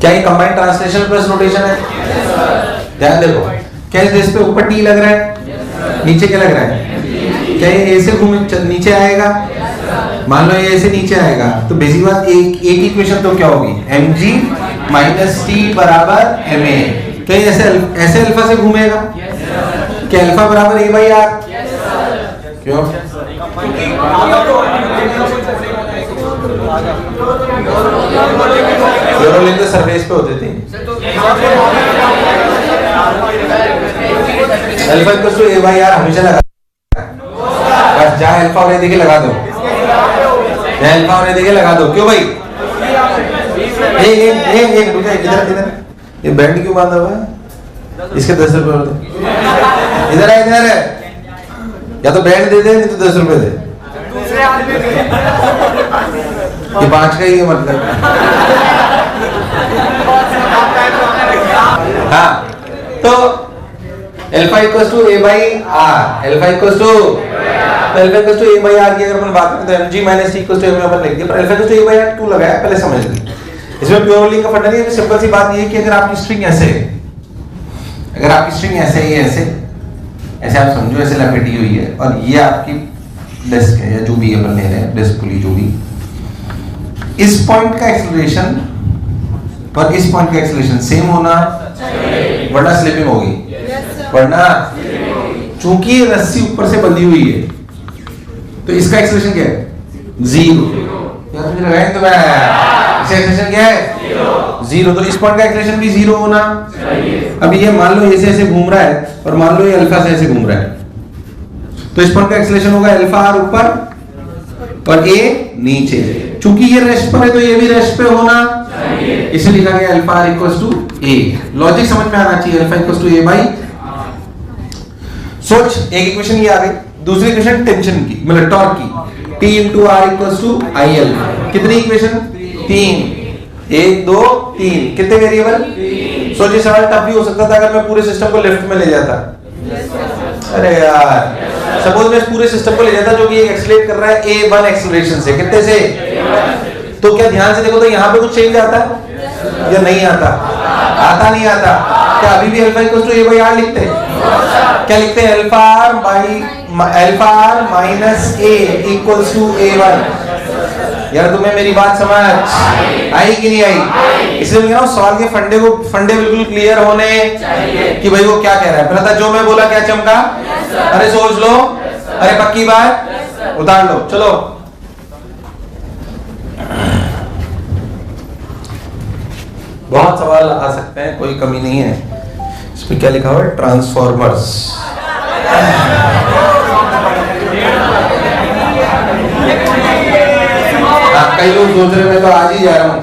क्या ये combined translation plus rotation है? ध्यान देखो, क्या इस पे ऊपर टी लग रहा है, नीचे क्या लग रहा है? क्या ये ए से घूमे नीचे आएगा? मान लो ये ऐसे नीचे आएगा तो बेसिक बात एक इक्वेशन तो क्या होगी, mg माइनस टी बराबर ma। तो ये ऐसे अल्फा से घूमेगा, क्या अल्फा बराबर a बाई आर? क्यों? यूरोलिंक तो सरफेस पे होते थे। Alpha equal to a by r हमेशा लगा, बस जहाँ अल्फा और a देके लगा दो, जहाँ अल्फा और a देके लगा दो। क्यों भाई? एक इधर ये बैंड क्यों बांधा हुआ है? इसके 10 रुपए होते, इधर है इधर है, या तो बैंड दे दे नहीं तो 10 रुपए दे। ये 5 का ही है मतलब। हाँ तो alpha equals to a by r, alpha equals to a by r की अगर अपन बात करें तो mg minus t equals to a में अपन लिख दिया, पर alpha equals to a by r क्यों लगाया पहले समझ लीजिए। इसमें प्योर लिंक का फंडा नहीं है, सिंपल सी बात ये है कि अगर आपकी स्ट्रिंग ऐसे, अगर आपकी स्ट्रिंग ऐसे ही ऐसे ऐसे आप समझो ऐसे लपेटी हुई है और ये आपकी डिस्क है या जो भी अपन ले रहे हैं डिस्क पुली जो भी, इस पॉइंट का एक्सेलरेशन पर इस पॉइंट का एक्सेलरेशन सेम होना चाहिए, वरना स्लिपिंग होगी, वरना चूंकि ये रस्सी ऊपर से बंधी हुई है तो इसका एक्सेलरेशन क्या है? 0। यार मुझे लगाएं तो मैं एक्सेलरेशन क्या है? 0। तो इस पॉइंट का एक्सेलरेशन भी 0 होना चाहिए। अब ये मान लो ऐसे ऐसे घूम रहा है और मान लो ये अल्फा से ऐसे घूम रहा है तो इस पॉइंट का एक्सेलरेशन होगा अल्फा आर ऊपर और a नीचे। चूंकि ये रेस्ट पर है तो ये भी रेस्ट पे होना चाहिए, इसे लिखा गया alpha r equals to a। Logic समझ में आना चाहिए, alpha equals to a by. सोच, एक इक्वेशन ये आ गई, दूसरी इक्वेशन टेंशन की मतलब टॉर्क की, T into R equals to IL। कितनी इक्वेशन? 3, 1 2 3, कितने वेरिएबल? सोचिए सवाल टफ भी हो सकता था अगर मैं पूरे सिस्टम को लेफ्ट में ले जाता। अरे यार सपोज मैं पूरे सिस्टम को ले जाता जो कि एक्सेलरेट कर रहा है a1 एक्सेलरेशन से, कितने से? तो क्या ध्यान से देखो तो यहाँ पे कुछ चेंज आता है या नहीं आता? आता नहीं आता? क्या अभी भी alpha equals to a by r लिखते हैं? क्या लिखते हैं? Alpha r minus a equals to a1। यार तुम्हें मेरी बात समझ आई कि नहीं आई? इसलिए मैं कह रहा हूं सवाल के फंडे बिल्कुल क्लियर होने कि भाई वो क्या कह रहा है। पता जो मैं बोला क्या चमका? अरे सोच लो, अरे पक्की बात उतार लो। चलो बहुत सवाल आ सकते हैं, कोई कमी नहीं है। इसमें क्या लिखा हुआ है? ट्रांसफॉर्मर्स। कई लोग सोच रहे मैं तो आज ही जा रहा हूं।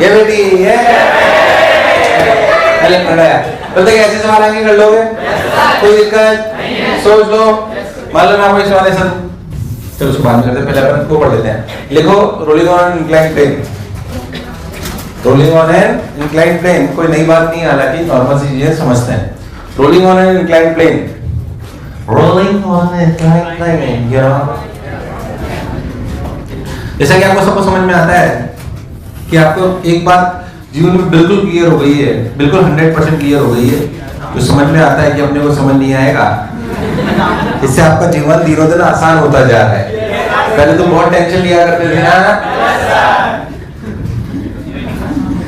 ये बेटी ये बोलते ऐसे सवाल आएंगे कर लोगे? कोई दिक्कत? सोच लो। मान लो मैं आपको इस वाले सर, चलो उसको बाद में करते हैं, पहले अपन को पढ़ लेते हैं। लिखो rolling on inclined plane, rolling on an inclined plane. कोई नई बात नहीं, हालांकि नॉर्मल सी चीजें समझते हैं। Rolling on an inclined plane, rolling on an inclined plane. जैसा कि आपको सबको समझ में आता है कि आपको एक बात जीवन में बिल्कुल क्लियर हो गई है, बिल्कुल 100% क्लियर हो गई है, तो समझ में आता है कि अपने को समझ नहीं आएगा। इससे आपका जीवन दिनों दिन आसान होता जा रहा है। पहले तो बहुत टेंशन लिया करते थे ना,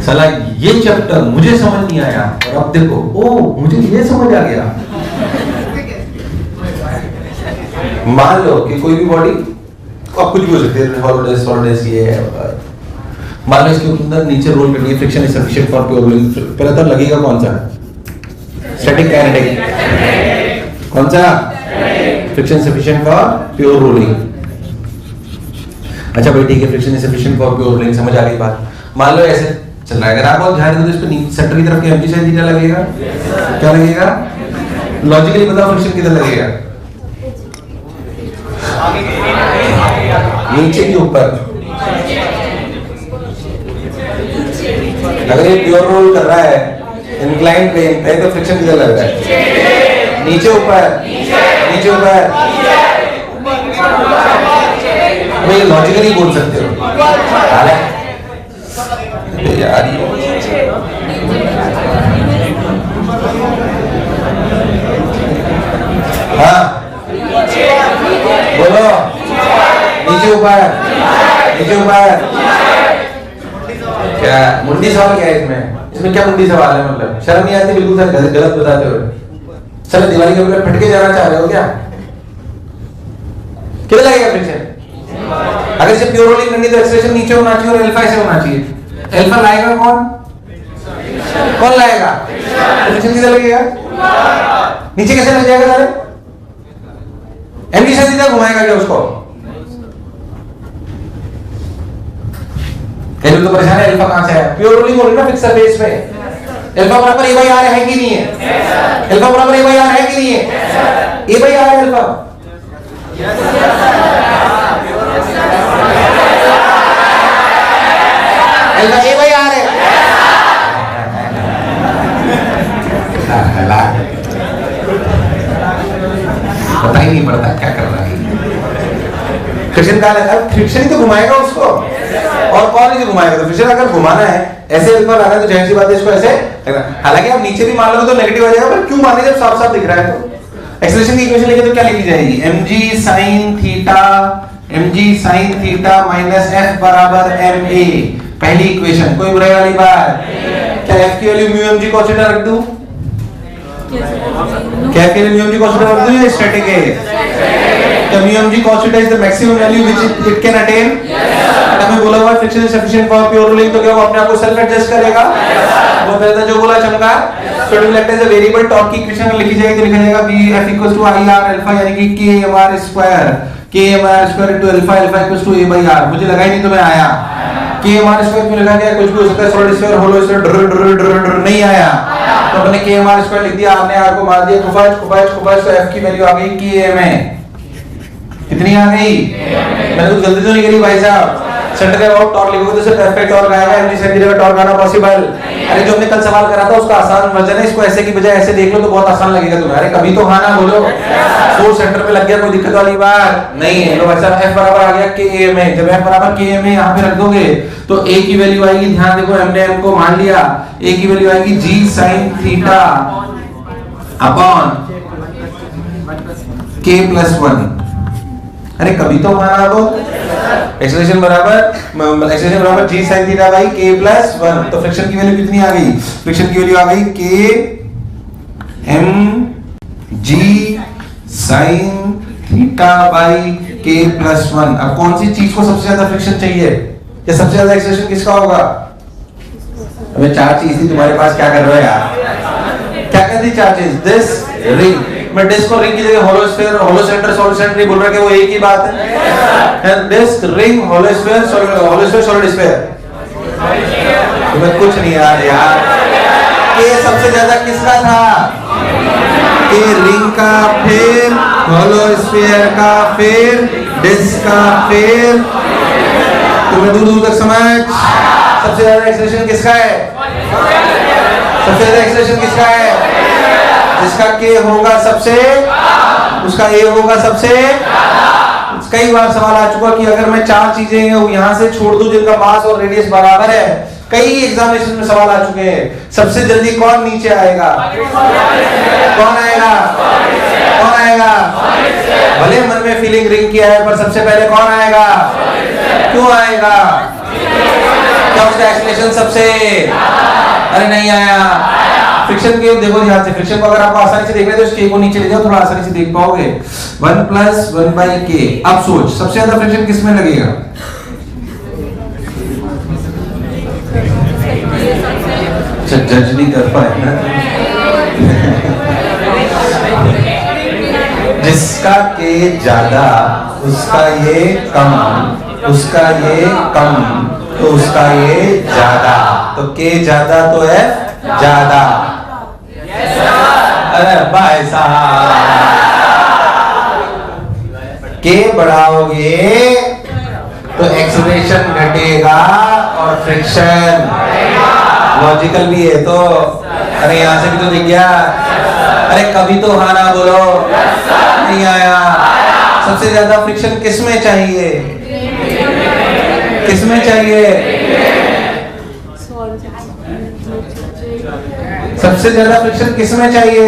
साला ये चैप्टर मुझे समझ नहीं आया और अब देखो ओ मुझे ये समझ आ गया। मान लो कि कोई भी बॉडी अब कुछ भी हो सकती है, हॉलिडेज ये है, मान लो इसके अंदर नीचे रोल करनी है, friction is sufficient for pure rolling. पहले तो लगेगा कौन सा? Static kinetic. कौन सा? Friction sufficient for pure rolling. अच्छा भाई ठीक है, friction is sufficient for pure rolling, समझ आ गई बात। मान लो ऐसे चल रहा है, अगर आप बहुत ध्यान दो तो इस पे सेंटर की तरफ के mg sin थीटा लगेगा। क्या लगेगा? लॉजिकली बताओ फ्रिक्शन किधर लगेगा? नीचे के ऊपर। अगर ये प्योर रोल कर रहा है इंक्लाइंड प्लेन पे तो फ्रिक्शन किधर लग रहा है? नीचे ऊपर। नीचे ऊपर, भाई लॉजिकली बोल सकते हो यार। हाँ बोलो, नीचे ऊपर, नीचे ऊपर। क्या मुंडी सवाल क्या है इसमें? इसमें क्या मुंडी सवाल है? मतलब शर्म नहीं आती बिल्कुल सर, गलत बताते हुए। सर दिवाली के ऊपर फटके जाना चाह रहे हो क्या? कितना लगेगा फ्रिक्शन? अगर इसे प्योर रोलिंग करनी तो एक्सेलरेशन नीचे होना चाहिए और अल्फा ऐसे होना चाहिए। अल्फा लाएगा कौन? कौन लाएगा? फ्रिक्शन कितना लगेगा? नीचे कैसे लग जाएगा सारे? एमडी से सीधा घुमाएगा क्या उसको? कई लोग तो परेशान है अल्फा कहां से है? प्योर रोलिंग हो रही है ना फिक्स सरफेस पे। अल्फा बराबर ए बाई आर है कि नहीं है? अल्फा बराबर ए बाई आर है कि नहीं है? ए बाई आर है alpha. Alpha A by are है। पता ही नहीं पड़ता क्या कर रहा है। फ्रिक्शन का फ्रिक्शन ही तो घुमाएगा उसको, और कौन ही घुमाएगा? तो फ्रिक्शन अगर घुमाना है, ऐसे अल्फा लाना है तो जाहिर सी बात है इसको ऐसे। हालांकि आप नीचे भी मान लो तो नेगेटिव आ जाएगा, पर क्यों माने जब साफ साफ दिख रहा है? तो एक्सेलरेशन की इक्वेशन लिखे तो क्या लिखी जाएगी? mg sin theta minus f बराबर ma। पहली इक्वेशन, कोई बुराई वाली बात? क्या f की value mu mg cos theta रख दूं? क्या f की value mu mg cos theta रख दूं? ये स्टैटिक है। तो mu mg cos theta is the maximum value which it can attain. हमें बोला हुआ friction is sufficient for pure rolling, तो क्या वो अपने आप को सेल्फ एडजस्ट करेगा? वो पहले जो बोला चमका। So it will act as a variable torque की इक्वेशन लिखी जाएगी तो लिखा जाएगा Bf equals to I r alpha, यानी कि kmr square, kmr square into alpha, alpha equals to a by r। मुझे लगा ही नहीं तो मैं आया। kmr स्क्वायर क्यों लिखा गया? कुछ भी हो सकता है, सॉलिड स्फीयर, होलो स्फीयर, ड्र नहीं आया तो अपने kmr स्क्वायर लिख दिया, आपने r को मार दिया, खुफाज तो f की वैल्यू आ गई kma। कितनी आ गई? मैंने कुछ गलती तो नहीं करी भाई साहब? सेंटर का अबाउट टॉर्क लिखोगे तो सिर्फ परफेक्ट टॉर्क आएगा, mg सेंटीमीटर का टॉर्क आना पॉसिबल। अरे जो हमने कल सवाल करा था उसका आसान वर्जन है, इसको ऐसे की बजाय ऐसे देख लो तो बहुत आसान लगेगा तुम्हें। अरे कभी तो हाँ ना बोलो। सोर्स सेंटर पे लग गया, कोई दिक्कत वाली बात नहीं है। लो भाई साहब f बराबर आ गया kma। जब f बराबर kma यहां पे रख दोगे तो a की वैल्यू आएगी, ध्यान देखो हमने m को मान लिया, a की वैल्यू आएगी g sin theta upon k + 1। अरे कभी तो माना दो। एक्सेलरेशन बराबर g sin theta by k + 1। तो फ्रिक्शन की वैल्यू कितनी आ गई? फ्रिक्शन की वैल्यू आ गई k m g sin theta by k + 1। अब कौन सी चीज को सबसे ज्यादा फ्रिक्शन चाहिए या सबसे ज्यादा एक्सेलरेशन किसका होगा? अबे चार चीज थी तुम्हारे पास, क्या कर रहे हो यार? क्या कहती चार चीज? This ring. मैं डिस्क और रिंग की जगह hollow sphere, hollow centre, solid centre बोल रहा है, वो एक ही बात है। Disc, ring, hollow sphere, solid sphere. तुम्हें कुछ नहीं यार के सबसे ज्यादा किसका था? के रिंग का, फिर होलो स्फीयर का, फिर डिस्क का, फिर तुम्हें दूर दूर तक समझ। सबसे ज्यादा एक्सेलरेशन किसका है? सबसे ज्यादा एक्सेलरेशन किसका है? जिसका k होगा सबसे, उसका a होगा सबसे। कई बार सवाल आ चुका कि अगर मैं चार चीजें यहां से छोड़ दूं जिनका मास और रेडियस बराबर है, कई एग्जामिनेशन में सवाल आ चुके हैं, सबसे जल्दी कौन नीचे आएगा? कौन आएगा? कौन आएगा? भले मन में फीलिंग रिंग किया है, पर सबसे पहले कौन आएगा? क्यों आएगा? क्या उसका एक्सप्लेनेशन सबसे? अरे नहीं आया। फ्रिक्शन के देखो ध्यान से, फ्रिक्शन को अगर आपको आसानी से देखना है तो इस k को नीचे ले जाओ, थोड़ा आसानी से देख पाओगे। 1 + 1/k। अब सोच सबसे ज्यादा फ्रिक्शन किस में लगेगा? जज नहीं कर पाए ना। जिसका k ज्यादा उसका ये कम, उसका ये कम तो उसका ये ज्यादा, तो k ज्यादा तो f ज्यादा। अरे भाई साहब के बढ़ाओगे तो एक्सेलरेशन घटेगा और फ्रिक्शन लॉजिकल भी है। तो अरे यहाँ से भी तो दिख गया। अरे कभी तो हाँ ना बोलो। नहीं आया। सबसे ज्यादा फ्रिक्शन किस में चाहिए? किस में चाहिए? सबसे ज्यादा फ्रिक्शन किस में चाहिए?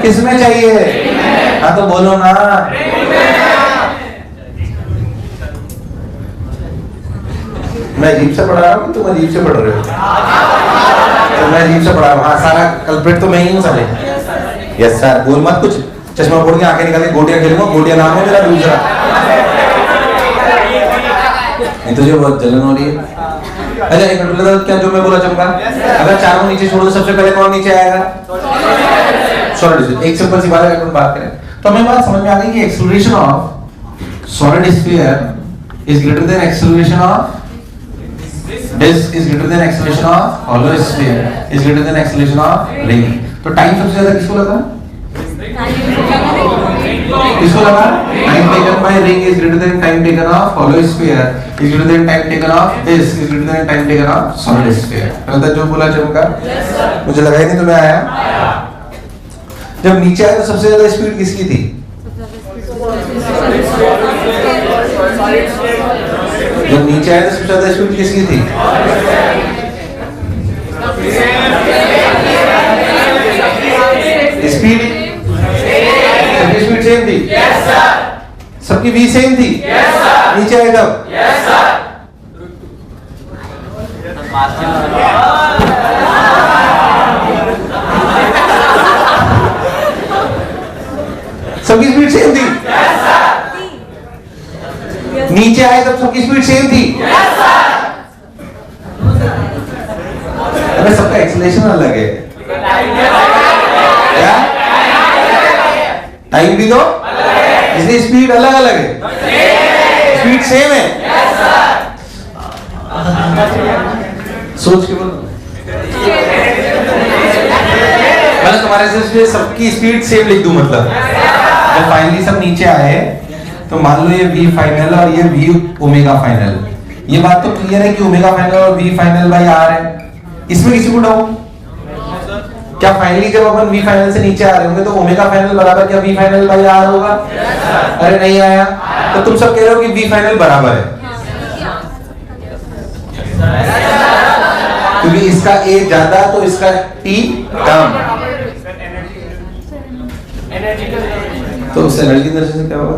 किस में चाहिए? हाँ तो बोलो ना। मैं अजीब से पढ़ा रहा हूँ, तुम अजीब से पढ़ रहे हो? तो मैं अजीब से पढ़ा रहा हूँ। हाँ, सारा कल्प्रिट तो मैं ही हूँ साले। यस सर, बोल मत कुछ। चश्मा फोड़ के आंखें निकाल के गोटियां खेलूंगा। गोटियां नाम है मेरा दूसरा। नहीं तुझे बहुत जलन हो रही है। अच्छा एक मिनट बता, क्या जो मैं बोला चमका? अगर चारों नीचे छोड़ दो, सबसे पहले कौन नीचे आएगा? सॉलिड। एक सिंपल सी बात है, अपन बात करें तो हमें बात समझ में आ गई कि acceleration of solid sphere is greater than acceleration of disk is greater than acceleration of hollow sphere is greater than acceleration of ring। तो टाइम सबसे ज्यादा किसको लगा? किसको लगा? Time taken by ring is greater than time taken of hollow sphere is greater than time taken of disk is greater than time taken of solid sphere। पता जो बोला चमका? मुझे लगा ही नहीं तुम्हें आया। जब नीचे आया तो सबसे ज्यादा स्पीड किसकी थी? जब नीचे आया तो सबसे ज्यादा स्पीड किसकी थी? स्पीड सबकी स्पीड सेम थी? Yes sir. सबकी v सेम थी? Yes sir. नीचे आया तब? Yes sir. सबकी स्पीड सेम थी? Yes sir. नीचे आए तब सबकी स्पीड सेम थी? Yes sir. अबे सबका एक्सेलरेशन अलग है। क्या? टाइम भी तो इसलिए स्पीड अलग अलग है। स्पीड सेम है? Yes sir. सोच के बोलो। मतलब तुम्हारे से सबकी स्पीड सेम लिख दूं, मतलब जब फाइनली सब नीचे आए तो मान लो ये v फाइनल और ये v ओमेगा फाइनल। ये बात तो क्लियर है कि ओमेगा फाइनल और v फाइनल बाई r है। इसमें किसी को डाउट? क्या फाइनली जब अपन v फाइनल से नीचे आ रहे होंगे तो ओमेगा फाइनल बराबर क्या v फाइनल बाई r होगा? अरे नहीं आया। तो तुम सब कह रहे हो कि v फाइनल बराबर है क्योंकि इसका a ज्यादा तो इसका t कम। तो उस एनर्जी दर्शन से क्या होगा?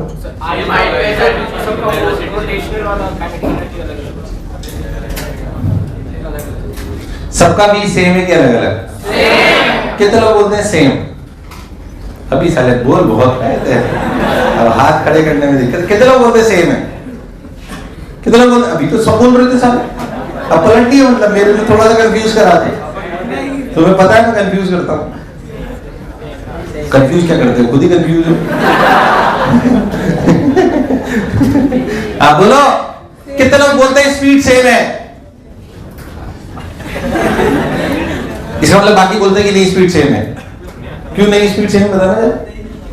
सबका भी सेम है कि अलग अलग? कितने लोग बोलते हैं सेम? अभी साले बोल बहुत कहते हैं, अब हाथ खड़े करने में दिक्कत। कितने लोग बोलते हैं सेम है? कितने लोग बोलते? अभी तो सब बोल रहे थे साले। अब पलटी है, मतलब मेरे को थोड़ा सा कंफ्यूज करा दे। तुम्हें पता है मैं कंफ्यूज करता हूँ। कंफ्यूज क्या करते हो? खुद ही कंफ्यूज हो। आप बोलो कितने लोग बोलते हैं स्पीड सेम है? इसका मतलब बाकी बोलते हैं कि नहीं स्पीड सेम है। क्यों नहीं स्पीड सेम? बताना जरा।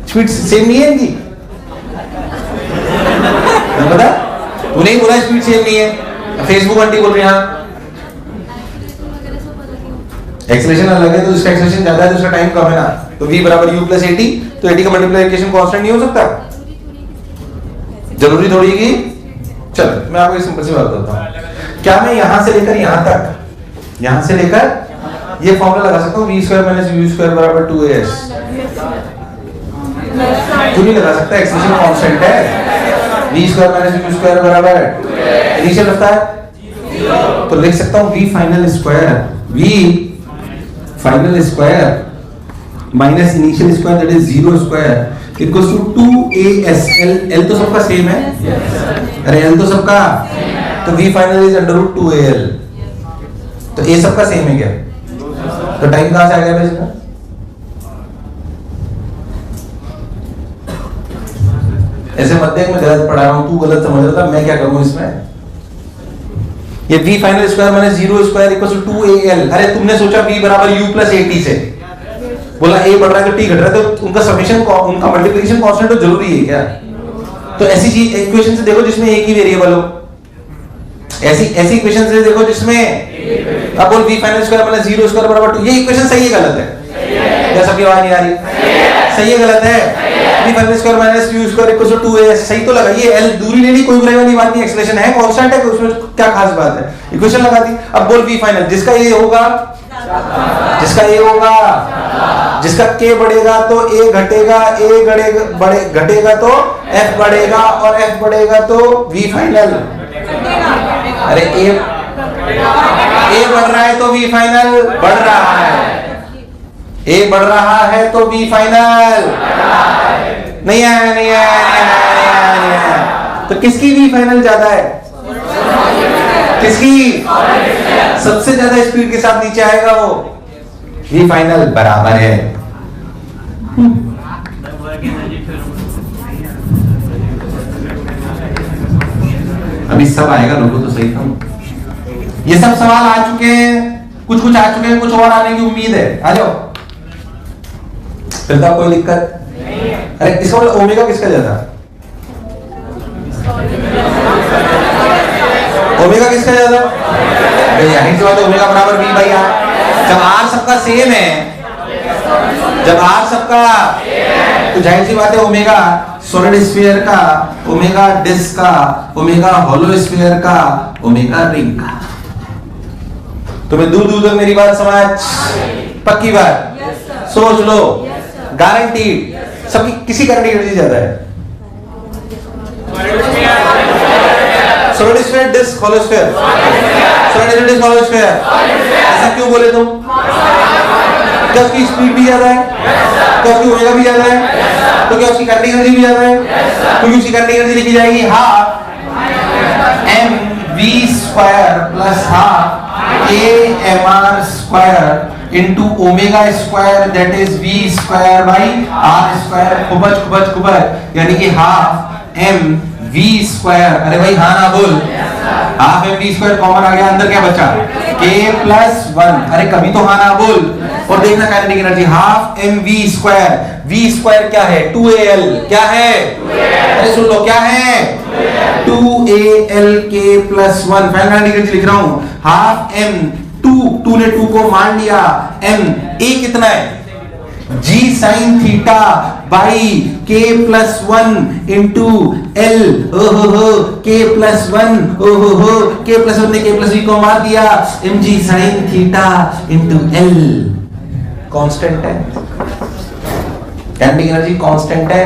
स्पीड सेम नहीं है इनकी? पता? तूने ही बोला स्पीड सेम नहीं है। फेसबुक आंटी बोल रही है हाँ एक्सेलरेशन अलग है, तो इसका एक्सेलरेशन ज्यादा है तो उसका टाइम कम है ना। तो v बराबर u प्लस 80, तो 80 का मल्टीप्लिकेशन कांस्टेंट नहीं हो सकता? जरूरी थोड़ी कि चलो मैं आपको एक सिंपल सी बात बताता हूँ। क्या मैं यहां से लेकर यहां तक, यहां से लेकर ये फॉर्मूला लगा सकता हूँ v square minus u square बराबर 2as? क्यों नहीं लगा सकता? एक्सेलरेशन कांस्टेंट है। v square minus u square बराबर इनिशियल रखता है तो लिख सकता हूँ v final square, v final square minus initial square that is 0 square equals to 2as। l तो सबका सेम है? अरे l तो सबका, तो v final is under root 2al। तो a सबका सेम है क्या? तो टाइम कहां से आ गया इसका? ऐसे मत देख मैं गलत पढ़ा रहा हूं, तू गलत समझ रहा था, मैं क्या करूं इसमें? ये v final square minus 0 square equals to 2al। अरे तुमने सोचा v बराबर u प्लस 80 से, बोला a बढ़ रहा है तो t घट रहा है, तो उनका समेशन, उनका मल्टीप्लिकेशन कांस्टेंट तो जरूरी है क्या? तो ऐसी चीज इक्वेशन से देखो जिसमें एक ही वेरिएबल हो। ऐसी इक्वेशन से देखो जिसमें अब बोल v final square minus 0 square बराबर 2। ये इक्वेशन सही है गलत है? क्या सबकी आवाज नहीं आ रही? सही है गलत है? v final square minus u square equal to 2a सही तो लगा। ये l दूरी लेनी कोई बुराई वाली बात नहीं, एक्सप्रेशन है कांस्टेंट है, उसमें क्या खास बात है? इक्वेशन लगा दी। अब बोल v फाइनल जिसका ये होगा, जिसका ये होगा, जिसका k बढ़ेगा तो a घटेगा, a घटेगा तो f बढ़ेगा, और f बढ़ेगा तो v फाइनल। अरे a बढ़ रहा है तो v फाइनल बढ़ रहा है, a बढ़ रहा है तो v फाइनल नहीं आया। तो किसकी v फाइनल ज्यादा है? किसकी? सबसे ज्यादा स्पीड के साथ नीचे आएगा वो v फाइनल बराबर है। अभी सब आएगा, लोगों तो सही था। ये सब सवाल आ चुके हैं, कुछ आ चुके हैं, कुछ और आने की उम्मीद है। आ जाओ। फिर तो कोई दिक्कत? अरे इसका मतलब ओमेगा किसका ज्यादा? ओमेगा किसका ज्यादा? यही से बात है, ओमेगा बराबर v बाई आर। जब r सबका सेम है, जब r सबका, तो जाहिर सी बात है ओमेगा सॉलिड स्फीयर का, ओमेगा डिस्क का, ओमेगा हॉलो स्फीयर का, ओमेगा रिंग का। तुम्हें दूर दूर तक मेरी बात समझ? पक्की बात? सोच लो, गारंटीड। सबकी किसी करंट एनर्जी ज्यादा है? Solid sphere disc hollow sphere, solid disc hollow sphere. ऐसा क्यों बोले तुम? क्या उसकी स्पीड भी ज्यादा है? क्या उसकी ओमेगा भी ज्यादा है? तो क्या उसकी करंट एनर्जी भी ज्यादा है? क्योंकि उसकी करंट एनर्जी लिखी जाएगी half mv square plus half amr square into omega square that is v square by r square. खूबच यानी कि हाफ mv स्क्वायर। अरे भाई हाँ ना बोल। हाफ mv स्क्वायर कॉमन आ गया, अंदर क्या बचा? k plus 1। अरे कभी तो हाँ ना बोल। और देखना kinetic energy half mv square, v square क्या है? 2al। क्या है? अरे सुन लो क्या है? 2al k plus 1। Final kinetic energy लिख रहा हूं, हाफ m 2 ने 2 को मान लिया, m a कितना है? g sin theta by k plus 1 into l। ओहो k प्लस 1, ओहो k प्लस 1 ने k प्लस v को मार दिया, mg sin theta into l। Constant है, काइनेटिक एनर्जी कांस्टेंट है,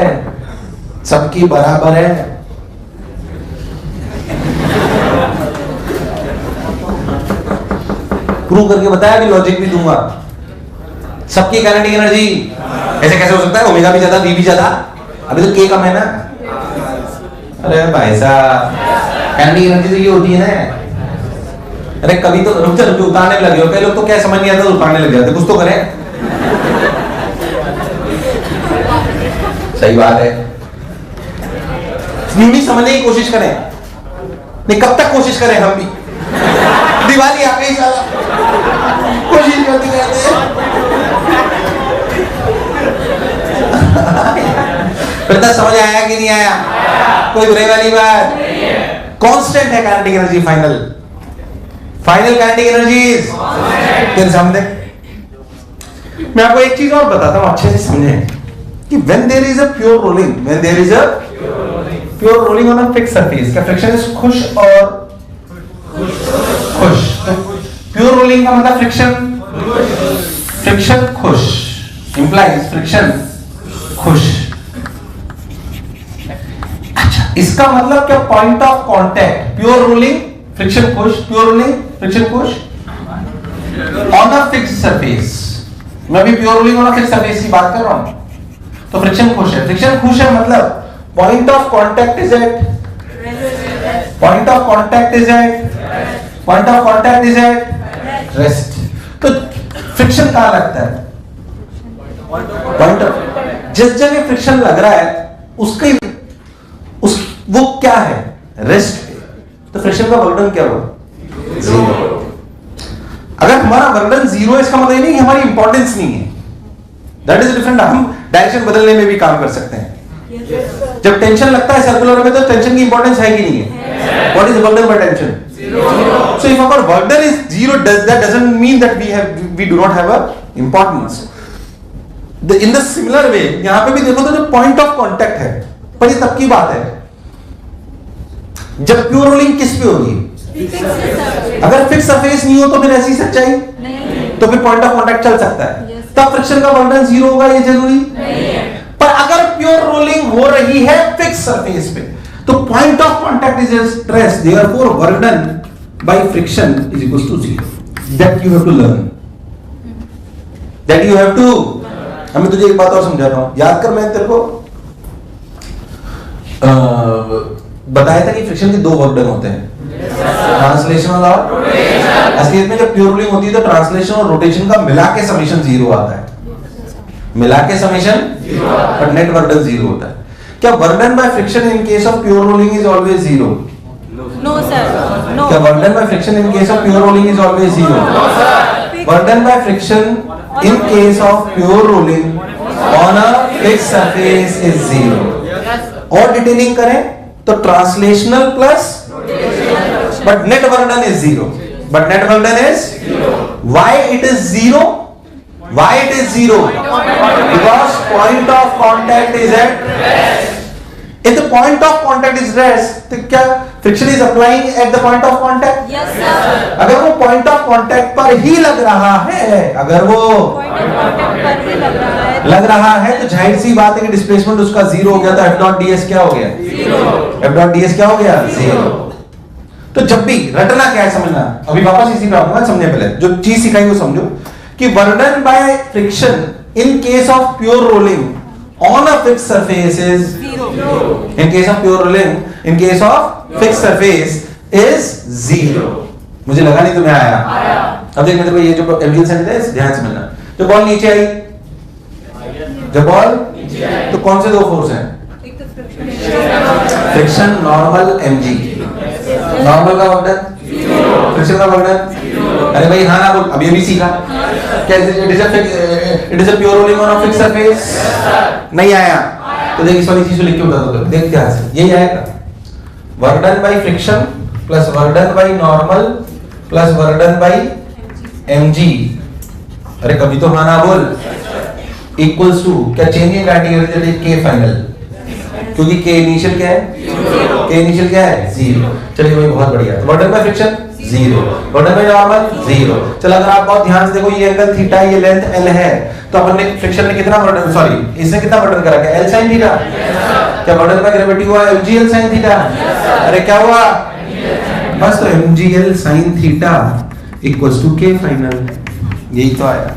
सबकी बराबर है। प्रूव करके बताया, भी लॉजिक भी दूंगा। सबकी काइनेटिक एनर्जी ऐसे कैसे हो सकता है? ओमेगा भी ज्यादा, v भी ज्यादा, अभी तो k कम है ना। अरे भाई साहब, काइनेटिक एनर्जी तो ये होती है ना। अरे कभी तो रुक जा, उतारने लगे हो। कई लोग तो क्या समझ नहीं आता तो उतारने लग जाते, कुछ तो करें। सही बात है, यूं समझने की कोशिश करें। नहीं, कब तक कोशिश करें हम भी? दिवाली आ गई साला, कोशिश करते रहते हैं। फिर तक समझ आया कि नहीं आया? कोई बुराई वाली बात? कांस्टेंट है kinetic energy. Final kinetic energies फिर समझे। मैं आपको एक चीज और बताता हूं, अच्छे से समझें कि when there is a pure rolling, when there is a pure rolling on a fixed surface, का फ्रिक्शन इज खुश और खुश। तो प्योर रोलिंग का मतलब फ्रिक्शन खुश इंप्लाइज फ्रिक्शन खुश। अच्छा, इसका मतलब क्या? Point of contact pure rolling friction खुश, प्योर रोलिंग फ्रिक्शन खुश ऑन अ फिक्स्ड सरफेस। मैं भी pure rolling on a fixed surface की बात कर रहा हूं, तो फ्रिक्शन खुश है। फ्रिक्शन खुश है मतलब point of contact is at, point of contact is at, point of contact is at rest. तो फ्रिक्शन कहां लगता है? पॉइंट ऑफ, जिस जगह फ्रिक्शन लग रहा है उसके वो क्या है? रेस्ट पे। तो फ्रिक्शन का वर्कडन क्या होगा? जीरो। अगर हमारा वर्कडन जीरो है, इसका मतलब नहीं कि हमारी इंपॉर्टेंस नहीं है। That is different. हम डायरेक्शन बदलने में भी काम कर सकते हैं। जब टेंशन लगता है सर्कुलर में, तो टेंशन की इंपॉर्टेंस है कि नहीं है? What is work done by tension? So if our work done is 0, that doesn't mean that we do not have a importance. In the similar way, यहाँ पे भी देखो तो जो point of contact है, पर ये तब की बात है जब प्योर रोलिंग किस पे होगी? अगर फिक्स सरफेस नहीं हो तो फिर ऐसी सच्चाई नहीं, तो फिर पॉइंट ऑफ कांटेक्ट चल सकता है, तब फ्रिक्शन का वर्क डन 0 होगा, ये जरूरी नहीं है। पर अगर प्योर रोलिंग हो रही है फिक्स सरफेस पे, तो point of contact is stress, therefore work done by friction is equal to 0। That you have to learn, that you have to. अब मैं तुझे एक बात और समझा रहा हूं, याद कर, मैं तेरे को बताया था कि फ्रिक्शन के 2 वर्क डन होते हैं, ट्रांसलेशनल और रोटेशनल। असलियत में जब प्योर रोलिंग होती है तो ट्रांसलेशन और रोटेशन का मिला के समेशन 0 आता है, मिला के summation 0, but net work done 0 होता है। क्या work done by friction in case of pure rolling is always 0? No sir, no. क्या work done by friction in case of pure rolling is always 0? No sir. Work done by friction in case of pure rolling on a fixed surface is 0। और detailing करें तो translational plus, but net work done is 0. But net work done is 0. Why it is 0? Why it is 0? Because point of contact is at rest. If the point of contact is rest, तो क्या friction is applying at the point of contact? Yes sir. अगर वो point of contact पर ही लग रहा है, अगर वो point of contact पर ही लग रहा है तो जाहिर सी बात है कि डिस्प्लेसमेंट उसका 0 हो गया, तो F डॉट ds क्या हो गया? 0। F डॉट ds क्या हो गया? 0। तो जब भी रटना क्या है समझना, अभी वापस इसी पे आऊंगा, समझने पहले जो चीज सिखाई वो समझो कि work done by friction in case of pure rolling on a fixed surface is 0। In case of pure rolling in case of fixed surface is 0। मुझे लगा नहीं तुम्हें आया। अब देख मेरे को ये जो एमजीएल सेंटेंस ध्यान से समझना, जो बॉल नीचे आई, जब बॉल तो कौन से 2 फोर्स हैं? Friction, normal, MG. नॉर्मल का वर्क डन 0, फ्रिक्शन का वर्क डन। अरे भाई हाँ ना बोल, अभी अभी सीखा कैसे? It is a pure rolling on a fixed surface. नहीं आया तो देख इस वाली चीज को लिख के बता दो, देख ध्यान से, यही आएगा। Work done by friction plus work done by normal plus work done bye MG. अरे कभी तो हाँ ना बोल, इक्वल्स टू क्या? चेंजिंग कैटेगरी के फाइनल, क्योंकि के इनिशियल क्या है? के इनिशियल क्या है? 0। चलिए भाई बहुत बढ़िया। तो work done by friction 0, work done by normal 0। चलो अगर आप बहुत ध्यान से देखो, ये एंगल थीटा, ये लेंथ l है, तो अपन ने फ्रिक्शन ने कितना वर्क डन, सॉरी इसने कितना वर्क डन करा? क्या l sin थीटा? क्या वर्क डन बाय ग्रेविटी हुआ mgl sin थीटा? अरे क्या हुआ? बस तो mgl sin theta equals to k final, यही तो आया।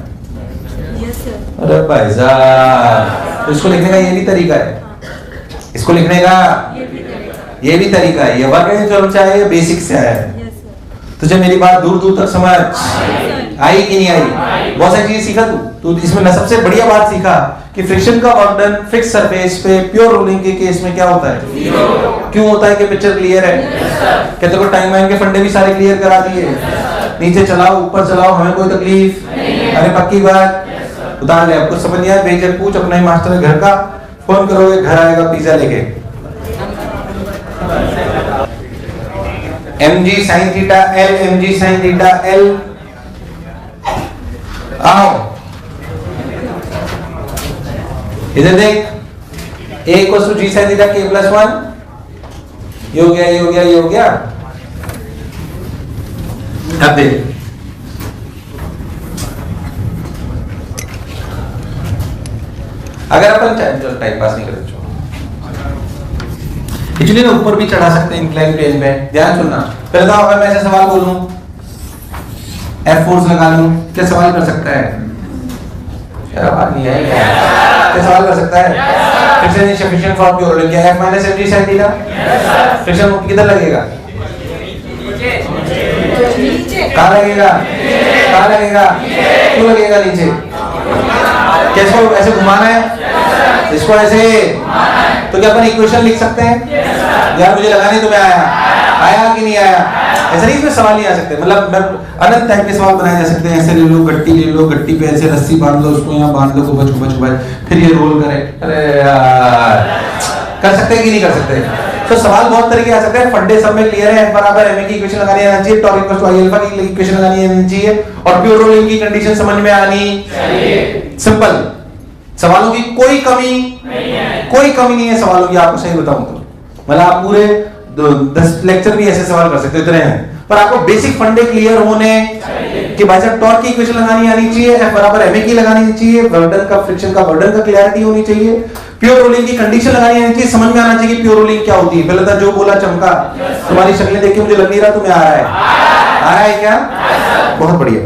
अरे भाई साहब, तो इसको लिखने का ये भी तरीका है, इसको लिखने का ये भी तरीका है। ये वर्क डन थ्योरम से आया है, बेसिक से आया है। तुझे मेरी बात दूर दूर तक समझ आई कि नहीं आई? बहुत सारी चीजें सीखा तू इसमें ना। सबसे बढ़िया बात सीखा कि फ्रिक्शन का वर्क डन फिक्स सरफेस पे प्योर रोलिंग के केस में क्या होता है? 0। क्यों होता है? कि पिक्चर क्लियर है। कहते को टाइम लाइन के फंडे भी सारे क्लियर करा दिए, नीचे चलाओ ऊपर चलाओ हमें कोई तकलीफ। अरे पक्की बात, उतार ले। आपको समझ नहीं आया भेज पूछ अपना ही मास्टर घर का, फोन करोगे घर आएगा पिज्जा लेके। mg sin theta l, mg sin theta l। आओ इधर देख, a equals to g sin theta k plus 1। ये हो गया, ये हो गया, ये हो गया। अब देख, अगर अपन टाइम पास नहीं करते एक्चुअली ना ऊपर भी चढ़ा सकते हैं इंक्लाइन प्लेन में। ध्यान सुनना, पहले तो अगर मैं ऐसा सवाल बोलूं, F फोर्स लगा लूं, क्या सवाल कर सकता है? क्या बात नहीं है, क्या सवाल कर सकता है? Friction is sufficient for pure rolling. क्या F minus mg sin theta? Friction किधर लगेगा? कहाँ लगेगा? कहाँ लगेगा? क्यों लगेगा नीचे? कैसे ऐसे घुमाना है इसको, ऐसे तो क्या अपन इक्वेशन लिख सकते हैं? यार मुझे लगा नहीं तुम्हें आया कि नहीं आया? ऐसा नहीं, इसमें सवाल नहीं आ सकते, मतलब अनंत टाइप के सवाल बनाए जा सकते हैं। ऐसे ले लो, गट्टी ले लो, गट्टी पे ऐसे रस्सी बांध लो, उसको यहाँ बांध लो, कुबच कुबच कुबच, फिर ये रोल करे। अरे यार कर सकते हैं कि नहीं कर सकते? तो सवाल बहुत तरीके आ सकते हैं, फंडे सब में क्लियर है, F बराबर ma की इक्वेशन लगानी आनी चाहिए, torque equal to I alpha की इक्वेशन लगानी आनी चाहिए, और प्योर रोलिंग की कंडीशन समझ में आनी चाहिए। सिंपल, सवालों की कोई कमी नहीं है, कोई कमी नहीं है सवालों की, आपको सही बताऊं तो मतलब आप पूरे 10 लेक्चर भी ऐसे सवाल कर सकते हो, इतने हैं, पर आपको बेसिक फंडे क्लियर होने कि भाई साहब टॉर्क की इक्वेशन लगानी आनी चाहिए, F बराबर ma की लगानी चाहिए, वर्डन का फ्रिक्शन का वर्डन का क्लैरिटी होनी चाहिए, प्योर रोलिंग की कंडीशन लगानी आनी चाहिए, समझ में आना चाहिए कि प्योर रोलिंग क्या होती है। पहले था जो बोला चमका, तुम्हारी शक्लें देख के मुझे लग नहीं रहा तुम्हें आ रहा है, आ रहा है क्या? बहुत बढ़िया।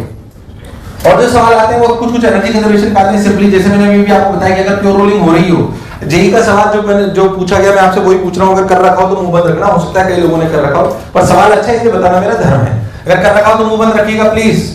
और जो सवाल आते हैं वो कुछ कुछ एनर्जी कंजर्वेशन का आते हैं, सिंपली जैसे मैंने अभी भी आपको बताया कि अगर प्योर रोलिंग हो रही हो, जेई का सवाल जो पूछा गया, मैं आपसे वही पूछ रहा हूं, अगर कर रखा हो तो मुंह बंद रखना, हो सकता है कई लोगों ने कर रखा हो, पर सवाल अच्छा है इसलिए बताना मेरा धर्म है, अगर कर रखा हो तो मुंह बंद रखिएगा प्लीज।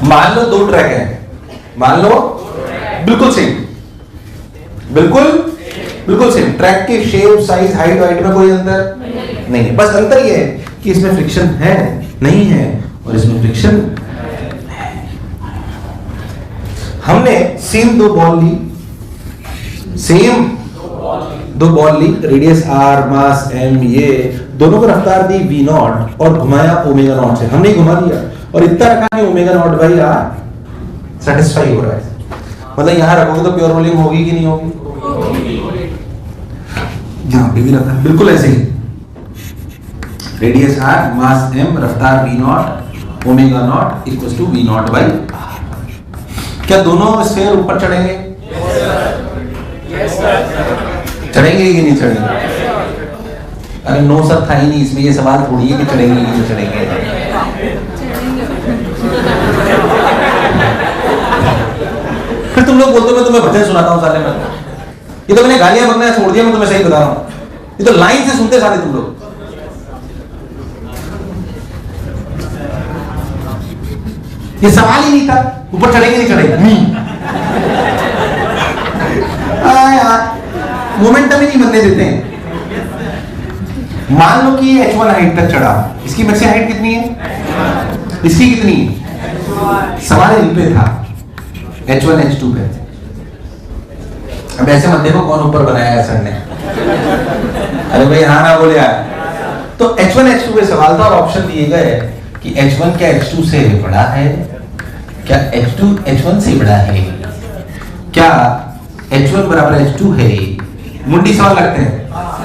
मान लो 2 ट्रैक है, मान लो बिल्कुल सेम, बिल्कुल सेम, ट्रैक के शेप, साइज, हाइट, वाइट में कोई अंतर नहीं है, बस अंतर ये है कि इसमें फ्रिक्शन है नहीं है और इसमें फ्रिक्शन है। हमने सेम 2 बॉल ली, सेम 2 बॉल ली, रेडियस r, मास m, ये दोनों को रफ्तार दी v0 और घुमाया ओमेगा नॉट से, हमने घुमा दिया और इतना रखा कि omega naught by r satisfy हो रहा है, मतलब यहां रखोगे तो प्योर रोलिंग होगी कि नहीं होगी? यहां पे भी रखा है बिल्कुल ऐसे ही, रेडियस r, मास m, रफ्तार v0, omega not equals to v0 by r। क्या दोनों स्फीयर ऊपर चढ़ेंगे? चढ़ेंगे कि नहीं चढ़ेंगे? अरे नो सर था ही नहीं इसमें, ये सवाल थोड़ी है कि चढ़ेंगे कि नहीं चढ़ेंगे। फिर तुम लोग बोलते हो मैं तुम्हें भजन सुनाता हूँ साले में, ये तो मैंने गालियां बकना छोड़ दिया, मैं तुम्हें सही बता रहा हूँ, ये तो लाइन से सुनते सारे तुम लोग। ये सवाल ही नहीं था, ऊपर चढ़ेंगे नहीं चढ़ेंगे, मोमेंटम ही नहीं बनने देते हैं। मान लो कि ये h1 हाइट तक चढ़ा, इसकी मैक्सिमम हाइट कितनी है? इसकी कितनी है? सवाल इन पे था, h1 h2 पे। अब ऐसे मत देखो कौन ऊपर बनाया है सर ने, अरे भाई हाँ ना बोले यार। तो h1 h2 पे सवाल था और ऑप्शन दिए गए कि h1 क्या h2 से बड़ा है, क्या h2 h1 से बड़ा है, क्या h1 बराबर h2 है। मुंडी सवाल लगते हैं,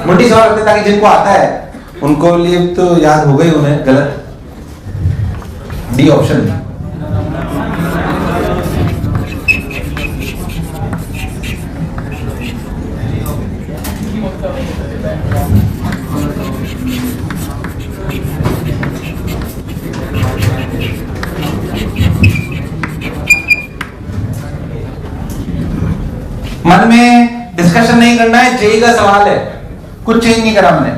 मुंडी सवाल लगते हैं ताकि जिनको आता है उनको लिए तो याद हो गई, उन्हें गलत डी ऑप्शन। मन में डिस्कशन नहीं करना है, जेई का सवाल है, कुछ चेंज नहीं करा हमने।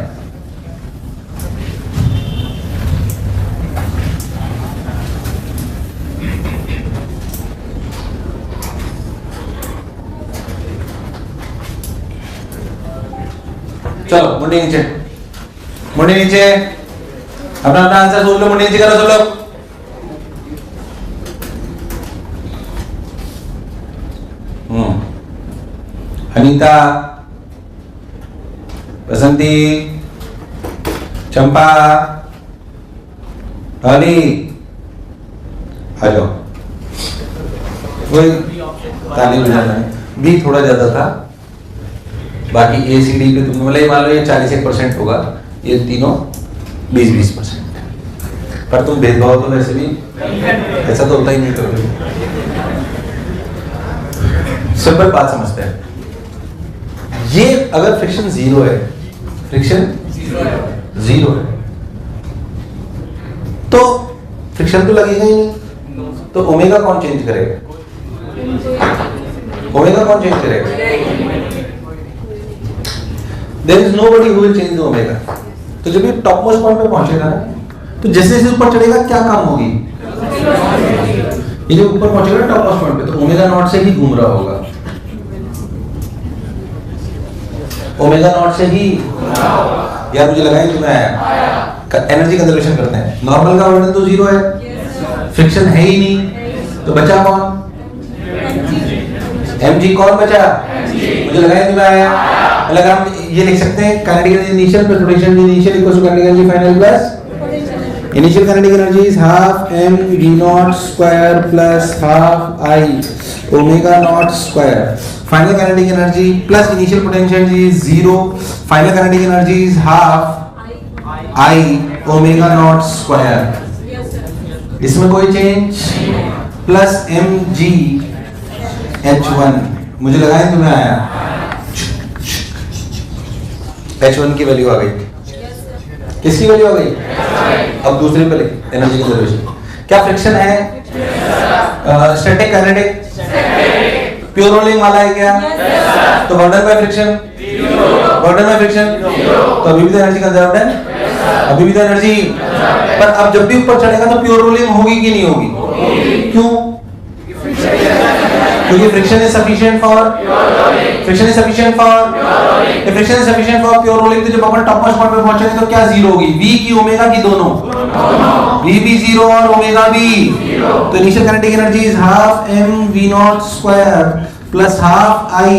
चलो मुंडी नीचे, मुंडी नीचे, अपना अपना आंसर सोच लो, मुंडी नीचे करो सब लोग। अनीता, बसंती, चंपा, हनी, आ जाओ। वही ताली बजाना है, बी थोड़ा ज्यादा था, बाकी ए सी डी पे तुम मतलब मान लो ये 41% होगा, ये तीनों 20-20%, पर तुम भेदभाव तो वैसे भी ऐसा तो होता ही नहीं करोगे। सिंपल बात समझते हैं, ये अगर फ्रिक्शन 0 है, फ्रिक्शन 0 है तो फ्रिक्शन तो लगेगा ही नहीं, तो ओमेगा कौन चेंज करेगा? ओमेगा कौन चेंज करेगा? There is nobody who will change the omega। तो जब ये टॉप मोस्ट पॉइंट पे पहुंचेगा ना, तो जैसे जैसे ऊपर चढ़ेगा क्या काम होगी? ये जो ऊपर पहुंचेगा टॉप मोस्ट पॉइंट पे, तो ओमेगा नॉट से ही घूम रहा होगा। ओमेगा नॉट से ही यार मुझे लगा ही तुम्हें आया। एनर्जी कंजर्वेशन करते हैं। नॉर्मल का वर्णन तो 0 है, फ्रिक्शन है ही नहीं, तो बचा कौन? mg। कौन बचा? मुझे लगा ही तुम्हें आया। मतलब हम ये लिख सकते हैं kinetic energy initial plus potential initial equals to kinetic energy final plus initial kinetic energy is half m v not square plus half I omega not square. Final kinetic energy plus initial potential is 0। Final kinetic energy is half I omega not square. इसमें कोई change plus mg h1। मुझे लगा है तुम्हें आया। h1 की value आ गई। किसकी वैल्यू आ गई? अब दूसरे पे लिख एनर्जी कंजर्वेशन। क्या फ्रिक्शन है? स्टैटिक काइनेटिक प्योर रोलिंग वाला है क्या? तो burden by friction burden by friction तो अभी भी तो एनर्जी कंजर्व्ड है, अभी भी तो एनर्जी। पर अब जब भी ऊपर चढ़ेगा तो प्योर रोलिंग होगी कि नहीं होगी? क्यों? क्योंकि friction is sufficient for friction is sufficient for friction is sufficient for pure rolling. तो जब अपन टॉप मोस्ट पॉइंट पे पहुंचेंगे तो क्या 0 होगी? v की ओमेगा की दोनों v भी 0 और ओमेगा भी। तो initial kinetic energy is half m v not square plus half I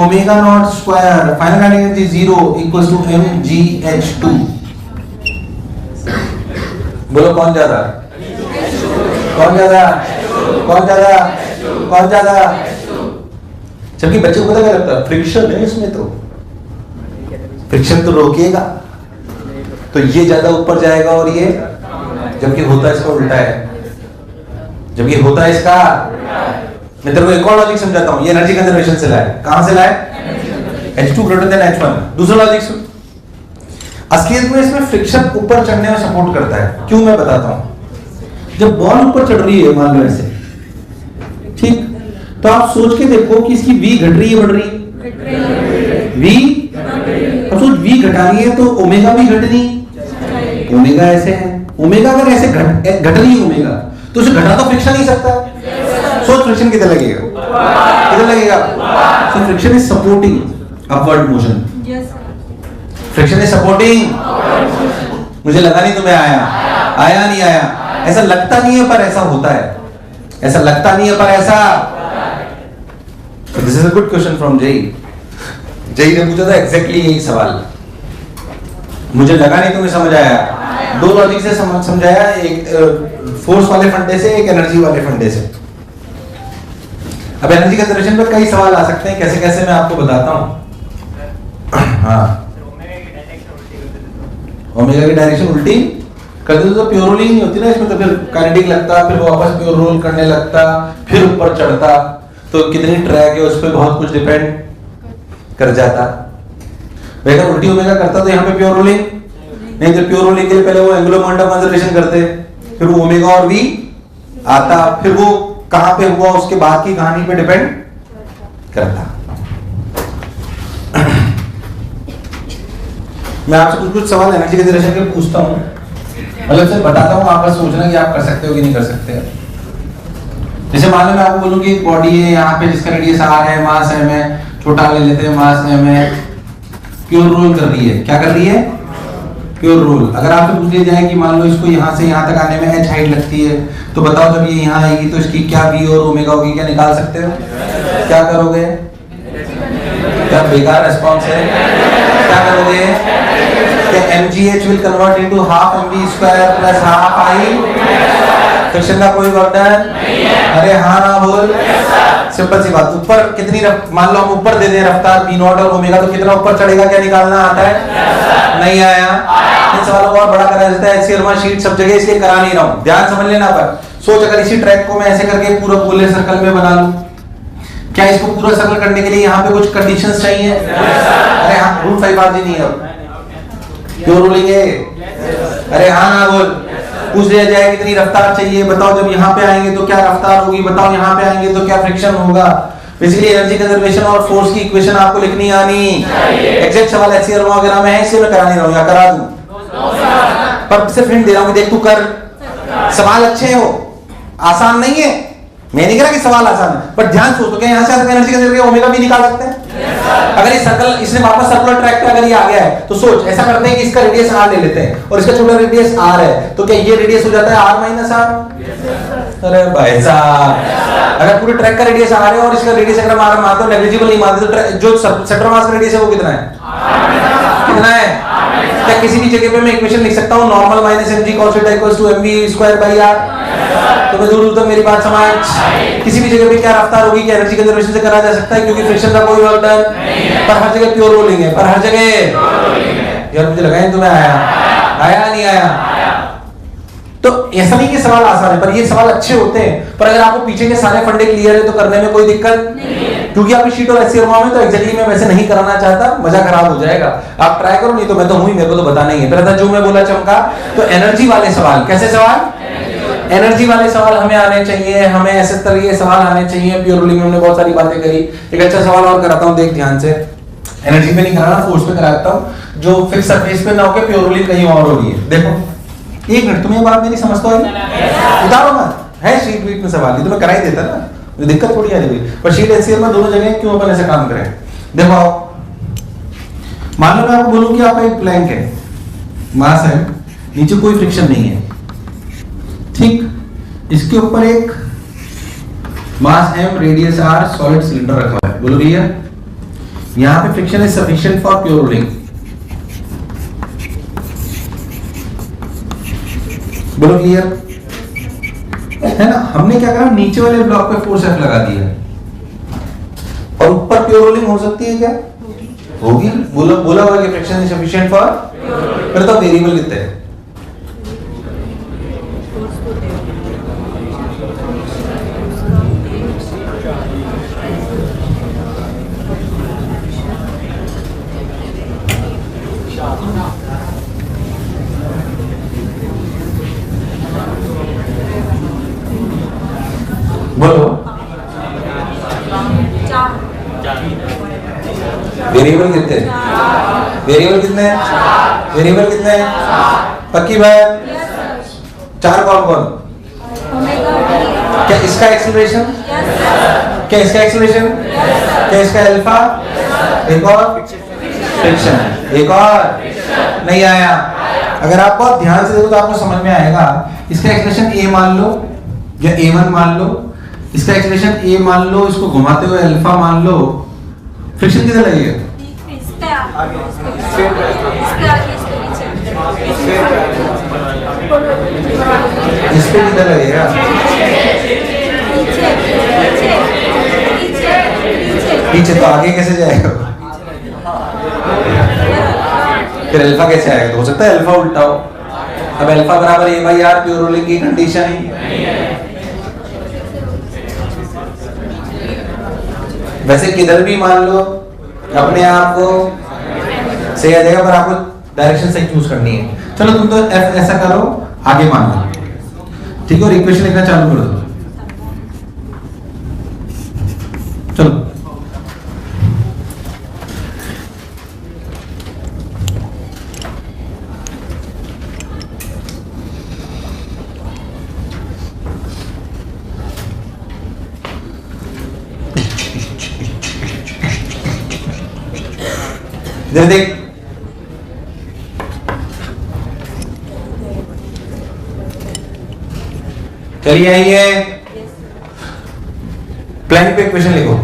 omega not square. Final kinetic energy 0 equals to mg h2। बोलो कौन ज्यादा? कौन ज्यादा? कौन ज्यादा? कौन ज्यादा? जबकि बच्चे को पता क्या लगता है? फ्रिक्शन है इसमें, तो फ्रिक्शन तो रोकेगा, तो ये ज्यादा ऊपर जाएगा और ये, जबकि होता इसका उल्टा है। जबकि होता इसका, मैं तेरे को एक और लॉजिक समझाता हूं। ये एनर्जी कंजर्वेशन से लाए। कहां से लाए? H2 greater than H1। दूसरा लॉजिक सुन। असलियत में इसमें फ्रिक्शन ऊपर चढ़ने में सपोर्ट करता है। क्यों? मैं बताता हूं। जब बॉल ऊपर चढ़ रही है मान लो ऐसे, ठीक, तो आप सोच के देखो कि इसकी v घट रही है बढ़ रही है? v, अब सोच v घटानी है तो ओमेगा भी घटनी। ओमेगा ऐसे है, ओमेगा अगर ऐसे घट रही है ओमेगा, तो उसे घटा तो फ्रिक्शन ही सकता है। सोच फ्रिक्शन किधर लगेगा? किधर लगेगा? So friction is supporting upward motion. Friction is supporting. मुझे लगा नहीं तुम्हें आया। आया नहीं आया? ऐसा लगता नहीं है पर ऐसा होता है। ऐसा लगता नहीं है पर ऐसा। This is a good question from JEE. JEE ने पूछा था एग्जैक्टली यही सवाल। मुझे लगा नहीं तुम्हें समझ आया। दो लॉजिक से समझाया, एक फोर्स वाले फंडे से, एक एनर्जी वाले फंडे से। अब एनर्जी कंजर्वेशन पर कई सवाल आ सकते हैं, कैसे कैसे मैं आपको बताता हूं। हाँ, ओमेगा की डायरेक्शन उल्टी कर दे तो प्योर रोलिंग नहीं होती ना इसमें, तो फिर काइनेटिक लगता, फिर वापस प्योर रोल करने लगता, फिर ऊपर चढ़ता, तो कितनी ट्रैक है उस पर बहुत कुछ डिपेंड कर जाता। अगर उल्टी ओमेगा करता तो यहाँ पे प्योर रोलिंग नहीं, तो प्योर रोलिंग के लिए पहले वो एंगुलर मोमेंट ऑफ कंजर्वेशन करते, फिर वो ओमेगा और v आता, फिर वो कहां पे हुआ उसके बाद की कहानी पे डिपेंड करता। मैं आपसे कुछ कुछ सवाल एनर्जी कंजर्वेशन के पूछता हूं, मतलब से बताता हूं, आप बस सोचना कि आप कर सकते हो कि नहीं कर सकते। जैसे मान लो मैं आपको बोलूं कि एक बॉडी है यहाँ पे जिसका रेडियस r है, मास m है, छोटा ले लेते हैं, मास m है, प्योर रोल कर रही है। क्या कर रही है? Pure roll. अगर आपसे पूछ लिया जाए कि मान लो इसको यहाँ से यहाँ तक आने में h हाइट लगती है, तो बताओ जब ये यहाँ आएगी तो इसकी क्या v और ओमेगा होगी, क्या निकाल सकते हो? क्या करोगे? क्या बेकार रिस्पॉन्स है? क्या करोगे? mgh will convert into half mv square plus half I। Friction का कोई वर्डन नहीं है। अरे हाँ ना बोल। सिंपल सी बात। ऊपर कितनी मान लो हम ऊपर दे दें रफ्तार v नॉट और ओमेगा, तो कितना ऊपर चढ़ेगा? क्या निकालना आता है? नहीं आया। इन सवालों को और बड़ा करा जाता है, सीरमा शीट सब जगह, इसलिए करा नहीं रहा हूँ, ध्यान समझ लेना। पर सोच अगर इसी ट्रैक को मैं ऐसे करके पूरा गोले सर्कल में बना लूं, क्या इसको पूरा सर्कल करने के लिए यहाँ पे कुछ कंडीशंस चाहिए? अरे हाँ, रूट 5 RG नहीं है, क्यों रोलिंग है? अरे हाँ ना बोल। पूछ लिया जाए कितनी रफ्तार चाहिए, बताओ जब यहाँ पे आएंगे तो क्या रफ्तार होगी, बताओ यहाँ पे आएंगे तो क्या फ्रिक्शन होगा। बेसिकली एनर्जी कंजर्वेशन और फोर्स की इक्वेशन आपको लिखनी आनी चाहिए। एग्जैक्ट सवाल ऐसे वगैरह में है, इसलिए मैं करा नहीं रहा हूँ, या करा दूं? पर सिर्फ हिंट दे रहा हूँ कि देख तू कर। सवाल अच्छे हो, आसान नहीं है, मैं नहीं कह रहा कि सवाल आसान है, बट ध्यान सोचो क्या यहाँ से एनर्जी कंजर्व करके ओमेगा भी निकाल सकते हैं? अगर ये सर्कल इसने वापस सर्कुलर ट्रैक पे अगर ये आ गया है तो सोच ऐसा करते हैं कि इसका रेडियस r ले लेते हैं और इसका छोटा रेडियस r है, तो क्या ये रेडियस हो जाता है r माइनस r? अरे भाई साहब, अगर पूरे ट्रैक का रेडियस r है और इसका रेडियस अगर हम r मानते हो, नेग्लिजिबल नहीं मानते, तो जो सेंटर ऑफ मास का रेडियस है वो कितना है? कितना है? क्या किसी भी जगह पे मैं इक्वेशन लिख सकता हूँ normal minus mg cos theta equals to mv square by r? तो मैं दूर तक मेरी बात समझ। किसी भी जगह पे क्या रफ्तार होगी कि एनर्जी कंजर्वेशन से करा जा सकता है, क्योंकि फ्रिक्शन का कोई वर्क डन नहीं, पर हर जगह प्योर रोलिंग है, पर हर जगह यार मुझे लगा है तुम्हें आया नहीं आया। तो ऐसा नहीं कि सवाल आसान है, पर ये सवाल अच्छे होते हैं, पर अगर आपको पीछे के सारे फंडे क्लियर है तो करने में कोई दिक्कत नहीं, क्योंकि आपकी शीट और एचसीएफ में तो एग्जैक्टली मैं वैसे नहीं कराना चाहता, मजा खराब हो जाएगा। आप ट्राई करो, नहीं तो मैं तो हूं ही, मेरे को तो बताना ही है। पहले था जो मैं बोला चमका, तो एनर्जी वाले सवाल, कैसे सवाल? एनर्जी वाले सवाल हमें आने चाहिए, हमें ऐसे तरह सवाल आने चाहिए। प्योर रोलिंग में हमने बहुत सारी बातें करी। एक अच्छा सवाल और कराता हूं, देख ध्यान से, एनर्जी पे नहीं कराना, फोर्स पे कराता हूं, जो फिक्स सरफेस पे ना होके प्योर रोलिंग कहीं और हो रही है। देखो एक मिनट, तुम्हें बात मेरी समझ तो आई? उतारो मत, है शीट वीट में सवाल, ये तो मैं करा ही देता ना, मुझे दिक्कत थोड़ी आ रही, पर शीट एचसीएल में दोनों जगह क्यों अपन ऐसे काम करें। देखो मान लो मैं आपको बोलूं कि आपका एक प्लैंक है, मास है, नीचे कोई फ्रिक्शन नहीं है, ठीक, इसके ऊपर एक मास m radius r solid cylinder रखा है, बोलो भैया यहां पे friction is sufficient for pure rolling, बोलो क्लियर है ना। हमने क्या करा, नीचे वाले ब्लॉक पे फोर्स F लगा दिया, और ऊपर प्योर रोलिंग हो सकती है क्या? होगी। बोला हुआ कि फ्रिक्शन इज सफिशिएंट फॉर, फिर तो वेरिएबल कितने हैं? बोलो वेरिएबल कितने हैं? वेरिएबल कितने हैं? वेरिएबल कितने हैं? पक्की बात? चार कौन कौन? क्या इसका एक्सीलरेशन? क्या इसका एक्सीलरेशन? क्या इसका अल्फा? एक और फ्रिक्शन, एक और नहीं आया। अगर आप बहुत ध्यान से देखो तो आपको समझ में आएगा। इसका एक्सीलरेशन a मान लो या a1 मान लो, इसका एक्सीलरेशन a मान लो, इसको घुमाते हुए अल्फा मान लो, फ्रिक्शन किधर लगेगा? इस पे किधर लगेगा? पीछे। तो आगे कैसे जाएगा? फिर अल्फा कैसे आएगा? तो हो सकता है अल्फा उल्टा हो। अब अल्फा बराबर a by r pure rolling की कंडीशन है। वैसे किधर भी मान लो अपने आप को सही आ जाएगा, पर आपको डायरेक्शन सही चूज करनी है। चलो तुम तो F ऐसा करो, आगे मान लो, ठीक है, और इक्वेशन लिखना चालू कर दो। चलो इधर देख, चलिए आइए प्लैंक पे इक्वेशन लिखो।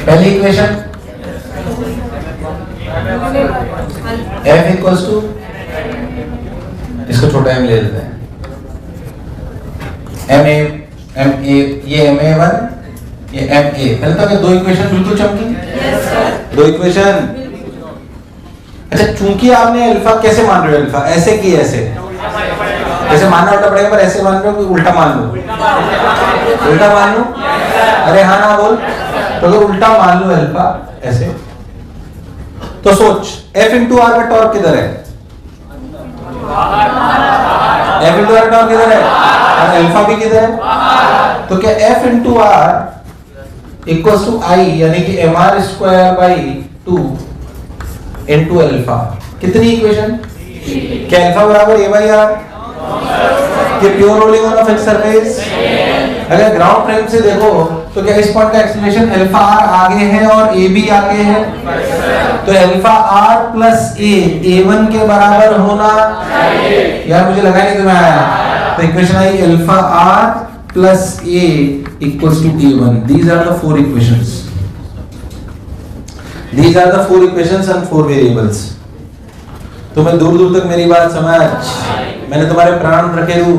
पहली इक्वेशन F इक्वल्स टू, इसको छोटा m ले लेते हैं, ma ये ma1 ये ma। पहले तो क्या दो इक्वेशन बिल्कुल चमकी? दो इक्वेशन। अच्छा चूंकि आपने अल्फा कैसे मान रहे हो? अल्फा ऐसे की ऐसे, जैसे मानना उल्टा पड़ेगा, पर ऐसे मान रहे हो कि उल्टा मान लो? उल्टा मान लो। अरे हाँ ना बोल, तो अगर उल्टा मान लो अल्फा ऐसे, तो सोच F इंटू आर का टॉर्क किधर है? F इंटू आर टॉर्क किधर है? और अल्फा भी किधर है? तो क्या F into R equals to I, यानी कि mr square by 2 into alpha. कितनी इक्वेशन? क्या अल्फा बराबर a बाई r? कि pure rolling on a fixed surface? अगर ग्राउंड फ्रेम से देखो तो क्या इस पॉइंट का एक्सीलरेशन अल्फा आर आगे है और ए बी आगे है? तो अल्फा आर प्लस ए A1 के बराबर होना चाहिए। यार मुझे लगा नहीं तुम्हें आया। तो equation I alpha R plus A equals to A1। These are the four equations. These are the four equations and four variables. तुम्हें दूर दूर तक मेरी बात समझ? मैंने तुम्हारे प्राण रखे हूँ।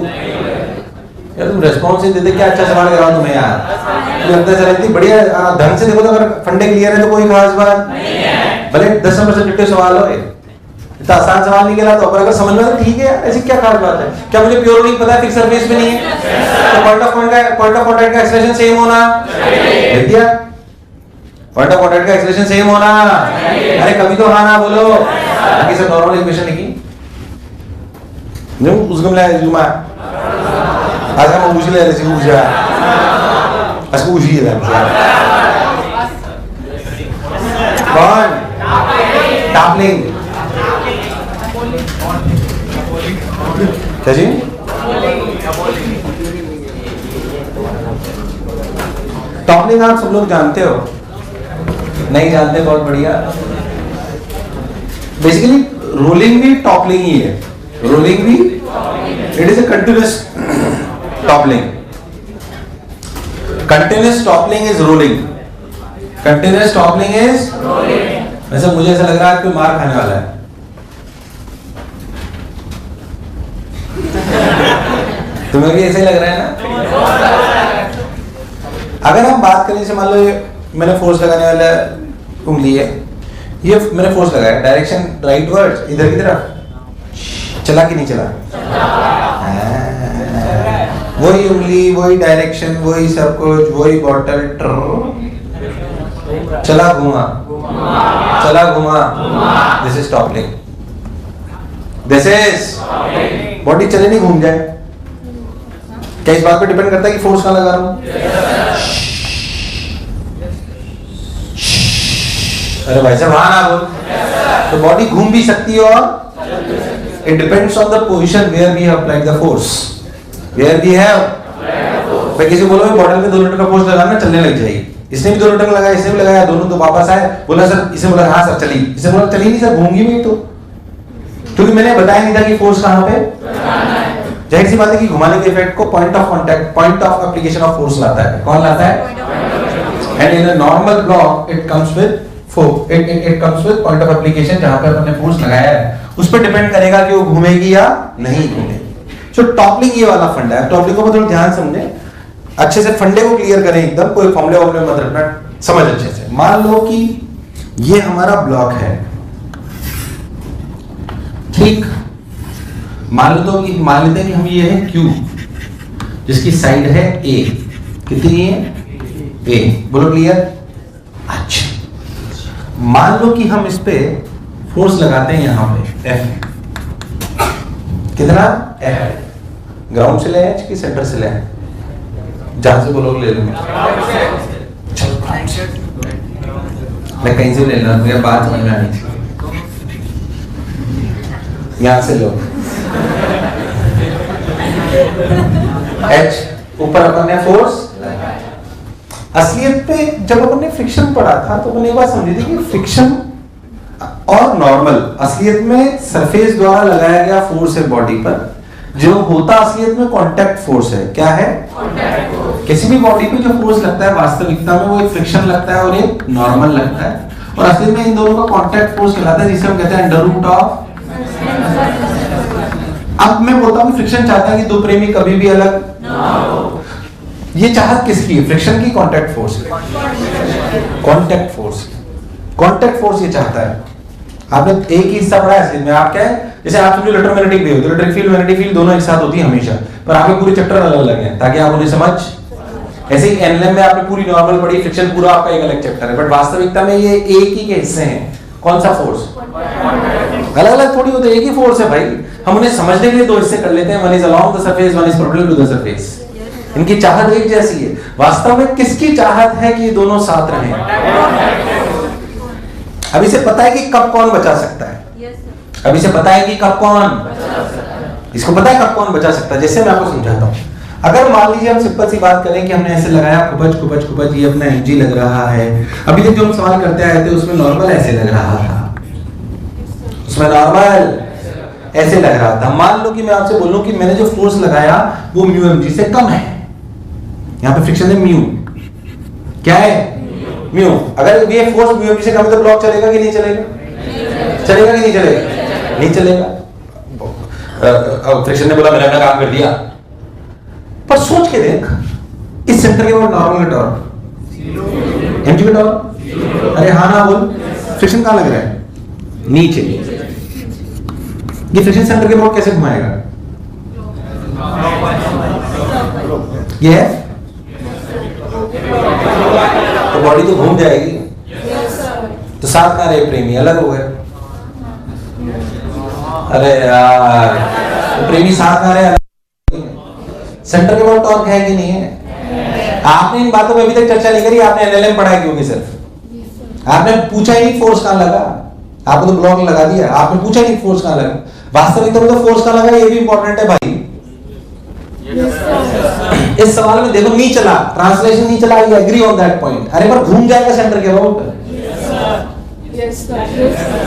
यार तुम रेस्पॉन्स ही देते, क्या अच्छा सवाल कराओ तुम्हें यार। मुझे लगता है सर इतनी बढ़िया ढंग से देखो तो अगर फंडे क्लियर है तो कोई खास बात नहीं है। भले 10 नंबर से डिटेल सवाल हो, इतना आसान सवाल निकला तो अगर समझ में तो ठीक है, ऐसी क्या खास बात है? क्या मुझे प्योर रोलिंग पता है, फिक्स सरफेस में नहीं है? तो पॉइंट ऑफ कांटेक्ट का एक्सप्रेशन सेम होना लिख दिया। पॉइंट ऑफ कांटेक्ट का एक्सप्रेशन सेम होना। अरे कभी तो हाँ ना बोलो। बाकी सब नॉर्मल इक्वेशन लिखी नहीं उसको मिला जुमा आज हम पूछ ले रहे पूछा असको पूछ ही रहा कौन टॉपलिंग क्या जी? टॉपलिंग आप सब लोग जानते हो? नहीं जानते? बहुत बढ़िया। बेसिकली रोलिंग भी टॉपलिंग ही है। रोलिंग भी it is a continuous toppling. Continuous toppling is rolling. Continuous toppling is rolling. वैसे मुझे ऐसा लग रहा है कि मार खाने वाला है। तुम्हें भी ऐसे लग रहा है ना? अगर हम बात करें, जैसे मान लो मैंने फोर्स लगाने वाला उंगली है, ये मैंने फोर्स लगाया, डायरेक्शन राइट वर्ड्स इधर की तरफ, चला कि नहीं चला? वही उंगली, वही डायरेक्शन, वही सब कुछ, वही बॉटल, चला घुमा, चला घुमा। This is toppling. This is body चले नहीं घूम जाए। क्या इस बात पे डिपेंड करता है कि फोर्स कहां लगा रहा हूं? अरे भाई साहब हाँ ना बोल। तो बॉडी घूम भी सकती है और it depends on the position where we have applied the force. Where we have, मैं किसी को बोलो बॉटल में 2 लीटर का फोर्स लगाना, चलने लग जाएगी। इसने भी 2 लीटर लगाया, इसने भी लगाया, दोनों तो वापस आए। बोला सर, इसे बोला हाँ सर चली, इसे बोला चली नहीं सर, घूमगी नहीं तो, क्योंकि मैंने बताया नहीं था कि फोर्स कहां पे। जाहिर सी बात है कि घुमाने के इफेक्ट को point of contact, point of application of force लाता है। कौन लाता है? And in a normal block it comes with it comes with point of application, जहां पर हमने फोर्स लगाया है उस पर डिपेंड करेगा कि वो घूमेगी या नहीं घूमेगी। सो टॉपलिंग ये वाला फंडा है। टॉपलिंग को थोड़ा ध्यान समझे, अच्छे से फंडे को क्लियर करें एकदम, कोई फॉर्मूले वॉर्मूले मत रखना, समझ अच्छे से। मान लो कि ये हमारा ब्लॉक है, ठीक। मान लेते हैं कि हम ये है Q, जिसकी साइड है A। कितनी है? A। बोलो क्लियर? अच्छा, मान लो कि हम इस पे फोर्स लगाते हैं यहां पे F। कितना? F। ग्राउंड से ले कि सेंटर से ले? जहां से बोलोगे ले लूंगा। मैं कहीं से ले लूंगा, मुझे बात समझ में आनी चाहिए। यहां से लो। H ऊपर अपन ने फोर्स। असलियत पे जब अपन ने फ्रिक्शन पढ़ा था तो अपन ने एक बात समझी थी कि फ्रिक्शन और नॉर्मल, असलियत में सरफेस द्वारा लगाया गया फोर्स है बॉडी पर, जो होता असलियत में कांटेक्ट फोर्स है। क्या है? Contact force. किसी भी बॉडी पे जो फोर्स लगता है वास्तविकता में वो एक फ्रिक्शन लगता है और एक नॉर्मल लगता है, और असलियत में इन दोनों का कांटेक्ट फोर्स कहलाता है, जिसे हम कहते हैं अंडर रूट ऑफ। अब मैं बोलता हूं कि फ्रिक्शन चाहता है कि दो प्रेमी कभी भी अलग ना हो। ये चाहत किसकी है? फ्रिक्शन की, कांटेक्ट फोर्स की? Contact force. कांटेक्ट फोर्स ये चाहता है। आपने एक ही हिस्सा पढ़ा है असलियत में। आप क्या है, जैसे आप समझो इलेक्ट्रोमैग्नेटिक वेव, तो इलेक्ट्रिक फील्ड, मैग्नेटिक फील्ड दोनों एक साथ होती है हमेशा, पर आपके पूरे चैप्टर अलग अलग हैं ताकि आप उन्हें समझ। ऐसे ही एनएलएम में आपने पूरी नॉर्मल पढ़ी, फ्रिक्शन पूरा आपका एक अलग चैप्टर है, बट वास्तविकता में ये एक ही के हिस्से हैं। कौन सा फोर्स? अलग अलग थोड़ी होते, एक ही फोर्स है भाई। हम उन्हें समझने के लिए दो हिस्से कर लेते हैं, one is along the surface, one is parallel to the surface. इनकी चाहत एक जैसी है। वास्तव में किसकी चाहत है कि ये दोनों साथ रहें? अभी से पता है कि कब कौन बचा सकता है? अभी से पता है कि कब कौन? इसको पता है कब कौन बचा सकता है? जैसे मैं आपको समझाता हूँ। अगर मान लीजिए हम सिंपल सी बात करें कि हमने ऐसे लगाया खुबज ये अपना mg लग रहा है। अभी तक जो हम सवाल करते आए थे उसमें नॉर्मल ऐसे लग रहा था, उसमें नॉर्मल ऐसे लग रहा था। मान लो कि मैं आपसे बोलूं कि मैंने जो फोर्स लगाया वो म्यू mg से कम है। यहाँ पे फ्रिक्शन है म्यू, क्या है म्यू। अगर ये फोर्स म्यू mg से कम है तो ब्लॉक चलेगा कि नहीं चलेगा? चलेगा कि नहीं चलेगा? नहीं चलेगा। फ्रिक्शन ने बोला मैंने अपना काम कर दिया, पर सोच के देख इस सेंटर के बाद नॉर्मल का टॉर्क mg का टॉर्क, अरे हाँ ना बोल, फ्रिक्शन कहाँ लग रहा है? नीचे। ये फ्रिक्शन सेंटर के बाद कैसे घुमाएगा? ये है तो बॉडी तो घूम जाएगी। तो साथ कहाँ रहे प्रेमी? अलग हो गए। अरे यार तो प्रेमी साथ कहाँ रहे? सेंटर के बाद टॉर्क है कि नहीं है? आपने इन बातों पे अभी तक चर्चा नहीं करी। आपने एनएलएम पढ़ा है क्योंकि सिर्फ आपने पूछा ही नहीं फोर्स कहाँ लगा। आपको तो ब्लॉक लगा दिया, आपने पूछा ही नहीं फोर्स कहाँ लगा। वास्तविक तो फोर्स कहाँ लगा ये भी इंपॉर्टेंट है भाई। इस सवाल में देखो नहीं चला, ट्रांसलेशन नहीं चला, I agree on that point. अरे पर घूम जाएगा सेंटर के अबाउट,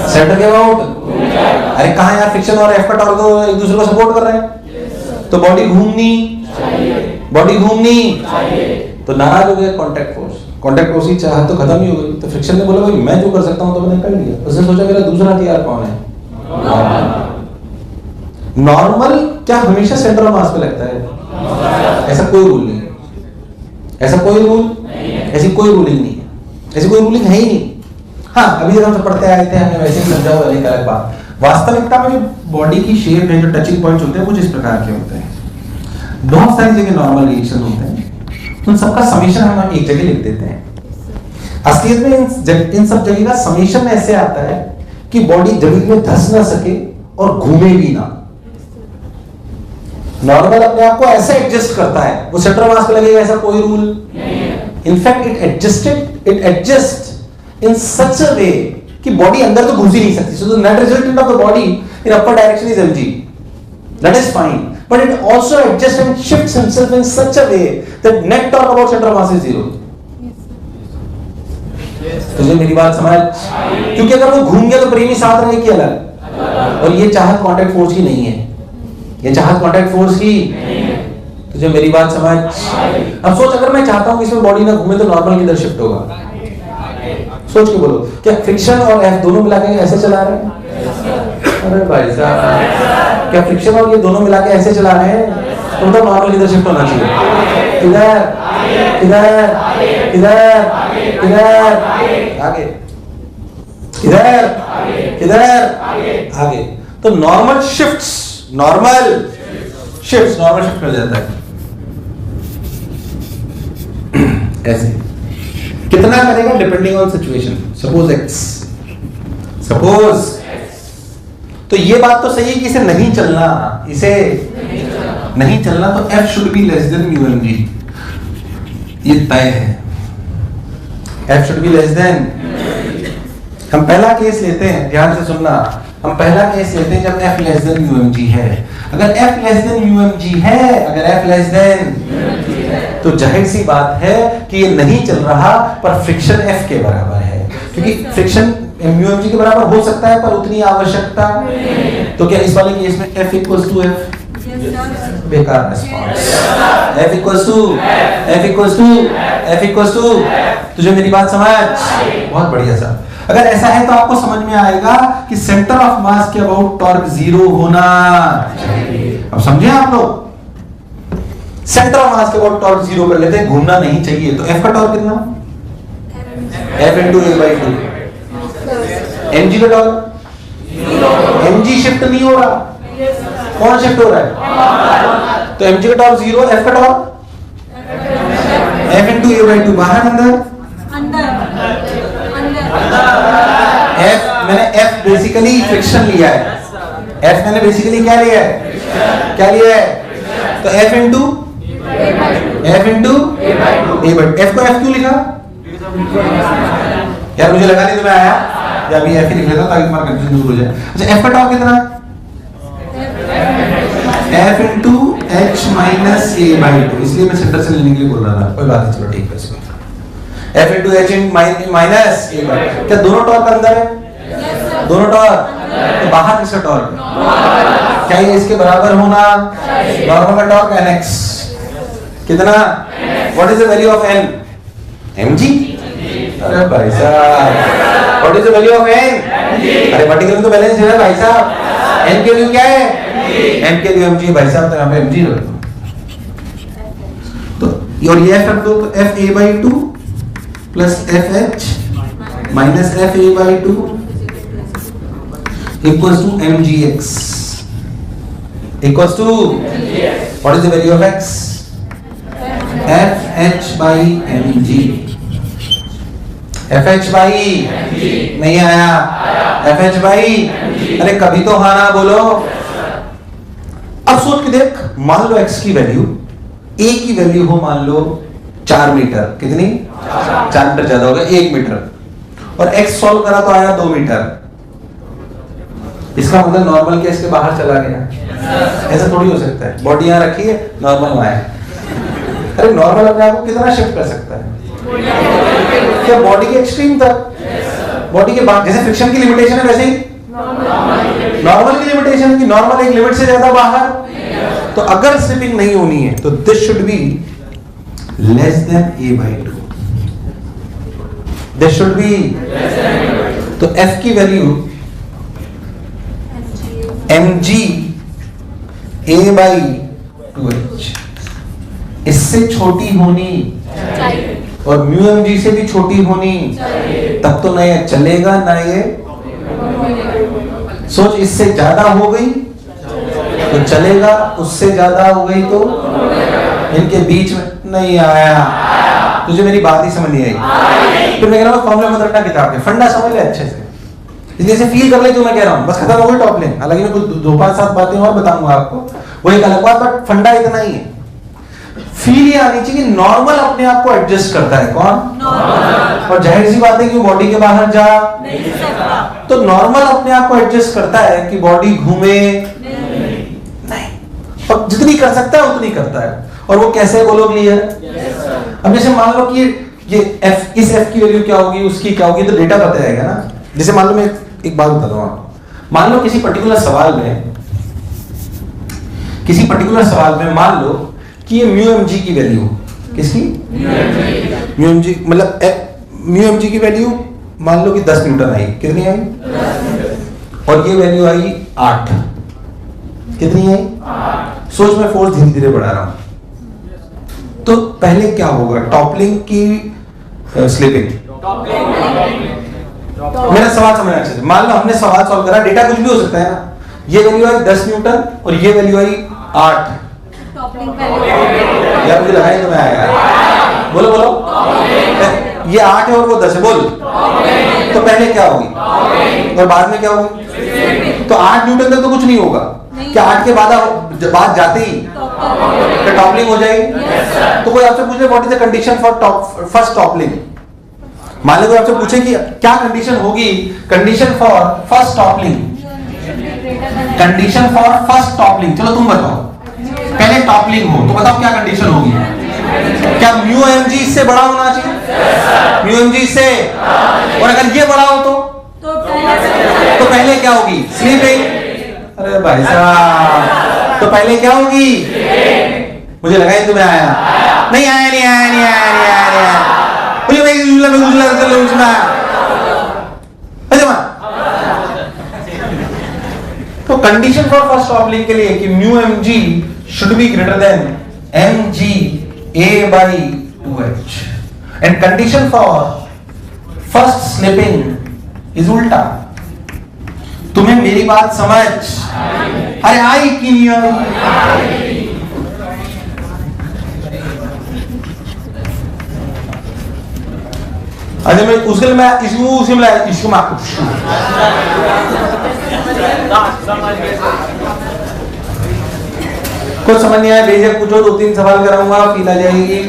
सेंटर के अबाउट। अरे कहाँ यार फ्रिक्शन और एफ का टॉर्क तो एक दूसरे को सपोर्ट कर रहे हैं, तो बॉडी घूमनी, बॉडी घूमनी, तो नाराज हो गया कांटेक्ट फोर्स की चाहत तो खत्म ही हो गई। तो फ्रिक्शन ने बोला भाई मैं जो कर सकता हूं तो मैंने कर लिया। उसने सोचा मेरा दूसरा हथियार कौन है? नॉर्मल क्या हमेशा सेंटर ऑफ मास पे लगता है? ऐसा कोई रूल नहीं, ऐसा कोई रूल, ऐसी कोई रूलिंग नहीं है, ऐसी कोई रूलिंग है ही नहीं। हाँ अभी जब हम सब पढ़ते आए थे हमने वैसे ही समझा हुआ, एक अलग बात। वास्तविकता में जो बॉडी की शेप है, जो टचिंग पॉइंट्स होते हैं कुछ इस प्रकार के होते हैं। बहुत सारी जगह नॉर्मल रिएक्शन होते हैं, उन सबका समेशन हम एक जगह लिख देते हैं। असलियत में इन सब जगह का समेशन ऐसे आता है कि बॉडी जमीन में धंस ना सके और घूमे भी ना। नॉर्मल अपने आप को ऐसे एडजस्ट करता है, वो सेंटर ऑफ मास पे लगेगा, ऐसा कोई रूल नहीं। इनफैक्ट इट एडजस्ट इन सच अ वे कि बॉडी अंदर तो घुस ही नहीं सकती। So the net resultant of the body in upper direction is mg, that is fine, but it also adjusts and shifts himself in such a way that net torque about center of mass is 0. तुझे मेरी बात समझ? क्योंकि अगर वो घूम गया तो प्रेमी साथ रहेगी अलग, और ये चाहत कांटेक्ट फोर्स की नहीं है, ये चाहत कांटेक्ट फोर्स की। तुझे मेरी बात समझ? अब सोच अगर मैं चाहता हूं कि इसमें बॉडी ना घूमे तो नॉर्मल किधर शिफ्ट होगा? सोच के बोलो, क्या फ्रिक्शन और एफ दोनों मिला के ऐसे चला रहे हैं? अरे भाई साहब क्या फ्रिक्शन और ये दोनों मिला के ऐसे चला रहे हैं? तो नॉर्मल किधर शिफ्ट होना चाहिए? इधर इधर इधर इधर आगे, इधर इधर आगे। तो नॉर्मल शिफ्ट्स, नॉर्मल शिफ्ट कर जाता है ऐसे। कितना करेगा depending on situation. Suppose x, suppose, तो ये बात तो सही है कि इसे नहीं चलना, इसे नहीं चलना, तो f should be less than mu mg, ये तय है। f should be less than. हम पहला केस लेते हैं, ध्यान से सुनना, हम पहला केस लेते हैं जब f less than mu mg है। अगर f less than mu mg है, अगर f लेस देन, तो जाहिर सी बात है कि ये नहीं चल रहा, पर फ्रिक्शन f के बराबर है, क्योंकि फ्रिक्शन म्यू mg के बराबर हो सकता है पर उतनी आवश्यकता। तो क्या इस वाले केस में f इक्वल्स टू f? बेकार रिस्पांस। f इक्वल्स टू तुझे मेरी बात समझ? बहुत बढ़िया सर। अगर ऐसा है तो आपको समझ में आएगा कि सेंटर ऑफ मास के अबाउट टॉर्क 0 होना चाहिए। अब समझे आप लोग? सेंटर ऑफ मास के अबाउट टॉर्क 0 कर लेते हैं, घूमना नहीं चाहिए। तो f का टॉर्क कितना? f into a by 2। mg का टॉर्क? mg शिफ्ट नहीं हो रहा, कौन शिफ्ट हो रहा है? तो mg का टॉर्क 0, f का torque f into a by 2। बाहर अंदर? f मैंने f बेसिकली फ्रिक्शन लिया है, f मैंने बेसिकली क्या लिया है? क्या लिया है? तो f into a by 2। f को f क्यों लिखा यार? मुझे लगा नहीं तुम्हें आया, या अभी f ही लिख लेता ताकि तुम्हारा कंफ्यूजन दूर हो जाए। अच्छा f का टॉर्क कितना? f into h minus a by 2, इसलिए मैं सेंटर से लेने के लिए बोल रहा था, कोई बात नहीं, चलो ठीक है इसमें f into h minus a by 2। क्या दोनों टॉर्क अंदर है? दोनों टॉर्क तो बाहर किसका टॉर्क? क्या ये इसके बराबर होना? नॉर्मल का टॉर्क nx कितना? What is the value of n? mg। अरे भाई साहब, what is the value of n? अरे वर्टिकल में तो बैलेंस है ना भाई साहब, n के लिए क्या है? n के लिए mg भाई साहब, तो यहाँ पे mg रख दो। तो और ये f रख दो, तो f a by 2 plus f h minus f a by 2 equals to mgx equals to what is the value of x? f h by mg। f h by नहीं आया, f h by अरे कभी तो हाँ ना बोलो। अब सोच के देख, मान लो x की वैल्यू, a की वैल्यू हो मान लो 4 मीटर, कितनी? 4 मीटर ज्यादा होगा 1 मीटर, और x सॉल्व करा तो आया 2 मीटर। इसका मतलब नॉर्मल केस के बाहर चला गया। ऐसा थोड़ी हो सकता है, बॉडी यहाँ रखी है, नॉर्मल वहां है। अरे नॉर्मल अपने आप को कितना शिफ्ट कर सकता है? क्या बॉडी के एक्सट्रीम तक? बॉडी के बाहर, जैसे फ्रिक्शन की लिमिटेशन है वैसे ही नॉर्मल की लिमिटेशन की, नॉर्मल एक लिमिट से ज्यादा बाहर। तो अगर स्लिपिंग नहीं होनी है तो this should be less than a by 2, this should be. तो f की value mg a by 2h, इससे छोटी होनी और म्यू mg से भी छोटी होनी, तब तो ना ये चलेगा ना ये। सोच, इससे ज्यादा हो गई तो चलेगा, उससे ज्यादा हो गई तो इनके बीच में नहीं आया। तुझे मेरी बात ही समझ नहीं आई? फिर मैं कह रहा हूँ फॉर्मूला मत रखना किताब के, फंडा समझ ले अच्छे से, इसलिए से फील कर ले जो मैं कह रहा हूँ, बस खत्म हो गई टॉपलिंग। हालांकि मैं कुछ 2-5-7 बातें और बताऊंगा आपको, वो एक अलग बात, बट फंडा इतना ही है। फील ये आनी चाहिए कि नॉर्मल अपने आप को एडजस्ट करता है। कौन? नॉर्मल। और जाहिर सी बात है कि बॉडी के बाहर जा नहीं सकता, तो नॉर्मल अपने आप को एडजस्ट करता है कि बॉडी घूमे नहीं, और जितनी कर सकता है उतनी करता है। और वो कैसे, बोलो क्लियर? अब जैसे मान लो कि ये f, इस f की वैल्यू क्या होगी, उसकी क्या होगी, तो डेटा पता रहेगा ना। जैसे मान लो मैं एक बात बताता हूँ आपको, मान लो किसी पर्टिकुलर सवाल में मान लो कि ये म्यू mg की वैल्यू, किसकी? म्यू mg, मतलब म्यू mg की वैल्यू मान लो कि 10 न्यूटन आई, कितनी आई? 10। और ये वैल्यू आई 8, कितनी आई? 8। सोच, मैं फोर्स धीरे धीरे बढ़ा रहा हूं, तो पहले क्या होगा? टॉपलिंग की स्लिपिंग? मेरा सवाल समझना अच्छे से। मान लो हमने सवाल सॉल्व करा, डेटा कुछ भी हो सकता है ना, ये वैल्यू आई 10 न्यूटन और ये वैल्यू आई 8। यार मुझे लगा ही तो मैं आएगा, बोलो बोलो। ये 8 है और वो 10 है, बोल। तो पहले क्या होगी और बाद में क्या होगी? तो 8 न्यूटन तक तो कुछ नहीं होगा। क्या 8 के बाद जाते ही क्या टॉपलिंग हो जाएगी? तो कोई आपसे पूछे what is the condition for first toppling? मान लो कोई आपसे पूछे कि क्या कंडीशन होगी, condition for first toppling, condition for first toppling, चलो तुम बताओ, पहले टॉपलिंग हो तो बताओ क्या कंडीशन होगी? क्या म्यू mg इससे बड़ा होना चाहिए? म्यू mg से, और अगर ये बड़ा हो तो पहले क्या होगी? स्लीपिंग। अरे भाई साहब, तो पहले क्या होगी? मुझे लगा ही तुम्हें आया नहीं, आया नहीं, आया नहीं, आया नहीं, आया नहीं, आया। तो कंडीशन फॉर फर्स्ट टॉपलिंग के लिए कि mu mg should be greater than mg a by 2h, and condition for first slipping is उल्टा। तुम्हें मेरी बात समझ? अरे आई कि नहीं आई? अरे मैं उसके मैं इसको कुछ समझ नहीं आया, बेशक पूछो, 2-3 सवाल कराऊंगा, फील आ जाएगी।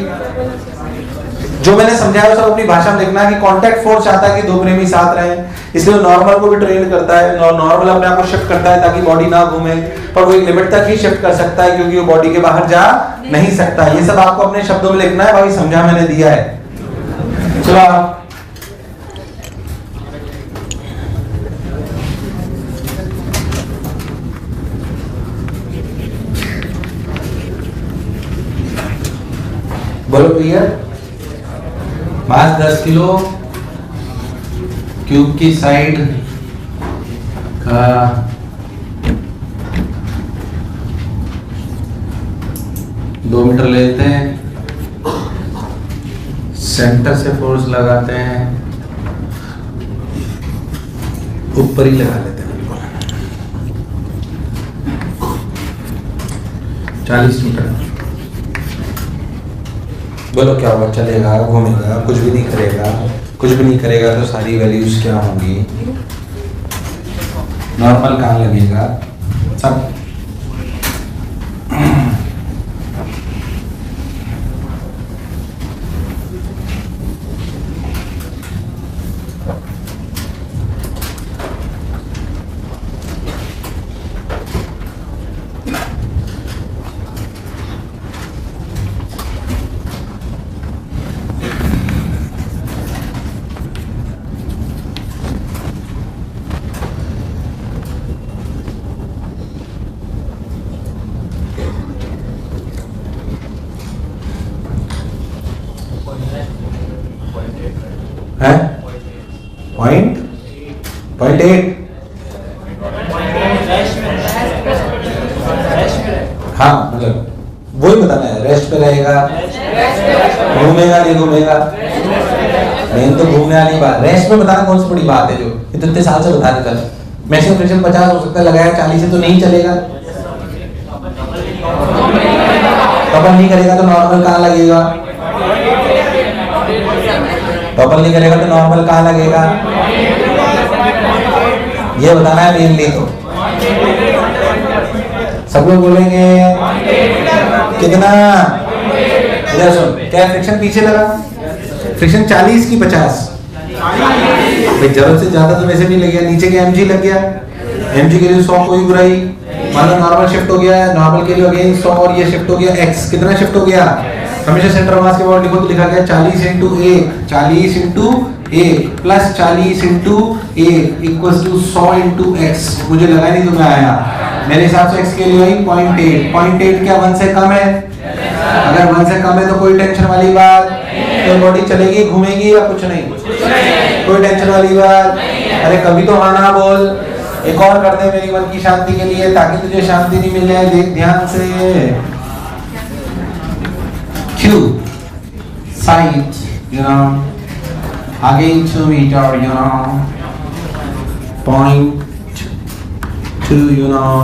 जो मैंने समझाया सब अपनी भाषा में लिखना है कि कांटेक्ट फोर्स चाहता है कि दो प्रेमी साथ रहें, इसलिए नॉर्मल को भी ट्रेन करता है, नॉर्मल अपने आप को शिफ्ट करता है ताकि बॉडी ना घूमे, पर वो एक लिमिट तक ही शिफ्ट कर सकता है क्योंकि वो बॉडी के बाहर जा नहीं सकता। ये सब आपको अपने शब्दों में लिखना है, भाई समझा मैंने दिया है। चलो बोलो क्लियर। मास 10 किलो, क्यूब की साइड का 2 मीटर लेते हैं, सेंटर से फोर्स लगाते हैं, ऊपर ही लगा लेते हैं बिल्कुल 40 मीटर। बोलो क्या होगा, चलेगा, घूमेगा, कुछ भी नहीं करेगा, कुछ भी नहीं करेगा तो सारी वैल्यूज क्या होंगी, नॉर्मल कहाँ लगेगा सब। है पॉइंट 8। हाँ मतलब वही बताना है, रेस्ट पे रहेगा, घूमेगा नहीं घूमेगा, मेन तो घूमने वाली बात। रेस्ट में बताना कौन सी बड़ी बात है जो इतने साल से बता रहे थे। मैक्सिमम फ्रिक्शन 50 हो सकता है, लगाया 40 से तो नहीं चलेगा। कपल नहीं करेगा तो नॉर्मल कहाँ लगेगा, कपल नहीं करेगा तो नॉर्मल कहाँ लगेगा, ये बताना है मेनली। तो सब लोग बोलेंगे कितना, इधर सुन, क्या फ्रिक्शन पीछे लगा, फ्रिक्शन 40 की 50, भाई जरूरत से ज्यादा तो वैसे नहीं लग गया, नीचे के mg लग गया, mg के लिए 100 कोई बुराई, मान लो नॉर्मल शिफ्ट हो गया, नॉर्मल के लिए अगेन 100 और ये शिफ्ट हो गया x, कितना शिफ्ट हो गया, हमेशा सेंटर मास के बाद लिखो तो लिखा गया 40 into 1, 40 into 1 plus 40 into 1 equals to 100 into x। मुझे लगा नहीं तो मैं आया, मेरे हिसाब से x के लिए 0.8, 0.8 क्या 1 से कम है, अगर 1 से कम है तो कोई टेंशन वाली बात, तो बॉडी चलेगी घूमेगी या कुछ नहीं, कोई टेंशन वाली बात। अरे कभी तो हाँ ना बोल। एक और करते हैं मेरी मन की शांति के लिए, ताकि तुझे शांति नहीं मिल जाए, देख ध्यान से। Q side, you know, again 2 meter, you know, 0.2, you know,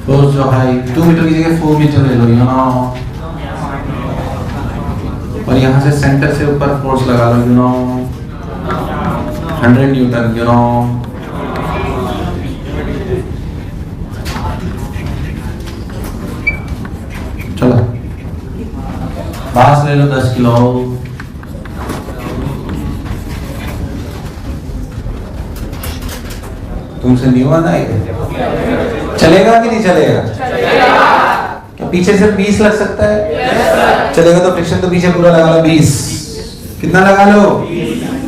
force जो है 2 मीटर की जगह 4 मीटर ले लो, you know, और यहाँ से सेंटर से ऊपर फोर्स लगा लो, you know, 100 Newton, you know, चलो पास ले लो 10 किलो, तुमसे नहीं हुआ ना, चलेगा कि नहीं चलेगा, क्या पीछे से 20 लग सकता है, चलेगा तो फ्रिक्शन तो पीछे पूरा लगा लो 20, कितना लगा लो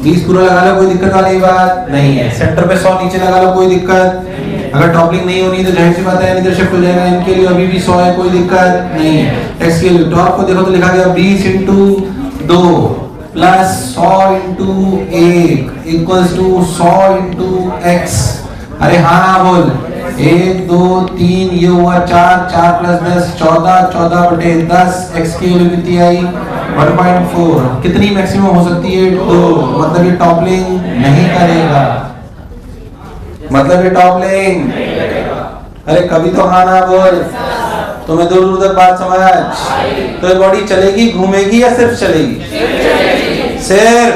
20 पूरा लगा लो, कोई दिक्कत वाली बात नहीं है। सेंटर पे 100 नीचे लगा लो, कोई दिक्कत, अगर टॉपलिंग नहीं होनी तो जाहिर सी बात है इधर शिफ्ट हो जाएगा, इनके लिए अभी भी 100 है, कोई दिक्कत नहीं है। एक्स के लिए टॉर्क को देखो तो लिखा गया 20 into 2 plus 100 into 1 equals to 100 into x. अरे हाँ बोल, 1 2 3 ये हुआ 4, 4 प्लस 10 14, 14 बटे 10, एक्स की वैल्यू कितनी आई 1.4। कितनी मैक्सिमम हो सकती है 2, मतलब ये टॉपलिंग नहीं करेगा, मतलब ये टॉपलिंग। अरे कभी तो हाँ ना बोल, तुम्हें दूर दूर तक बात समझ। तो ये बॉडी चलेगी घूमेगी या सिर्फ चलेगी, सिर्फ,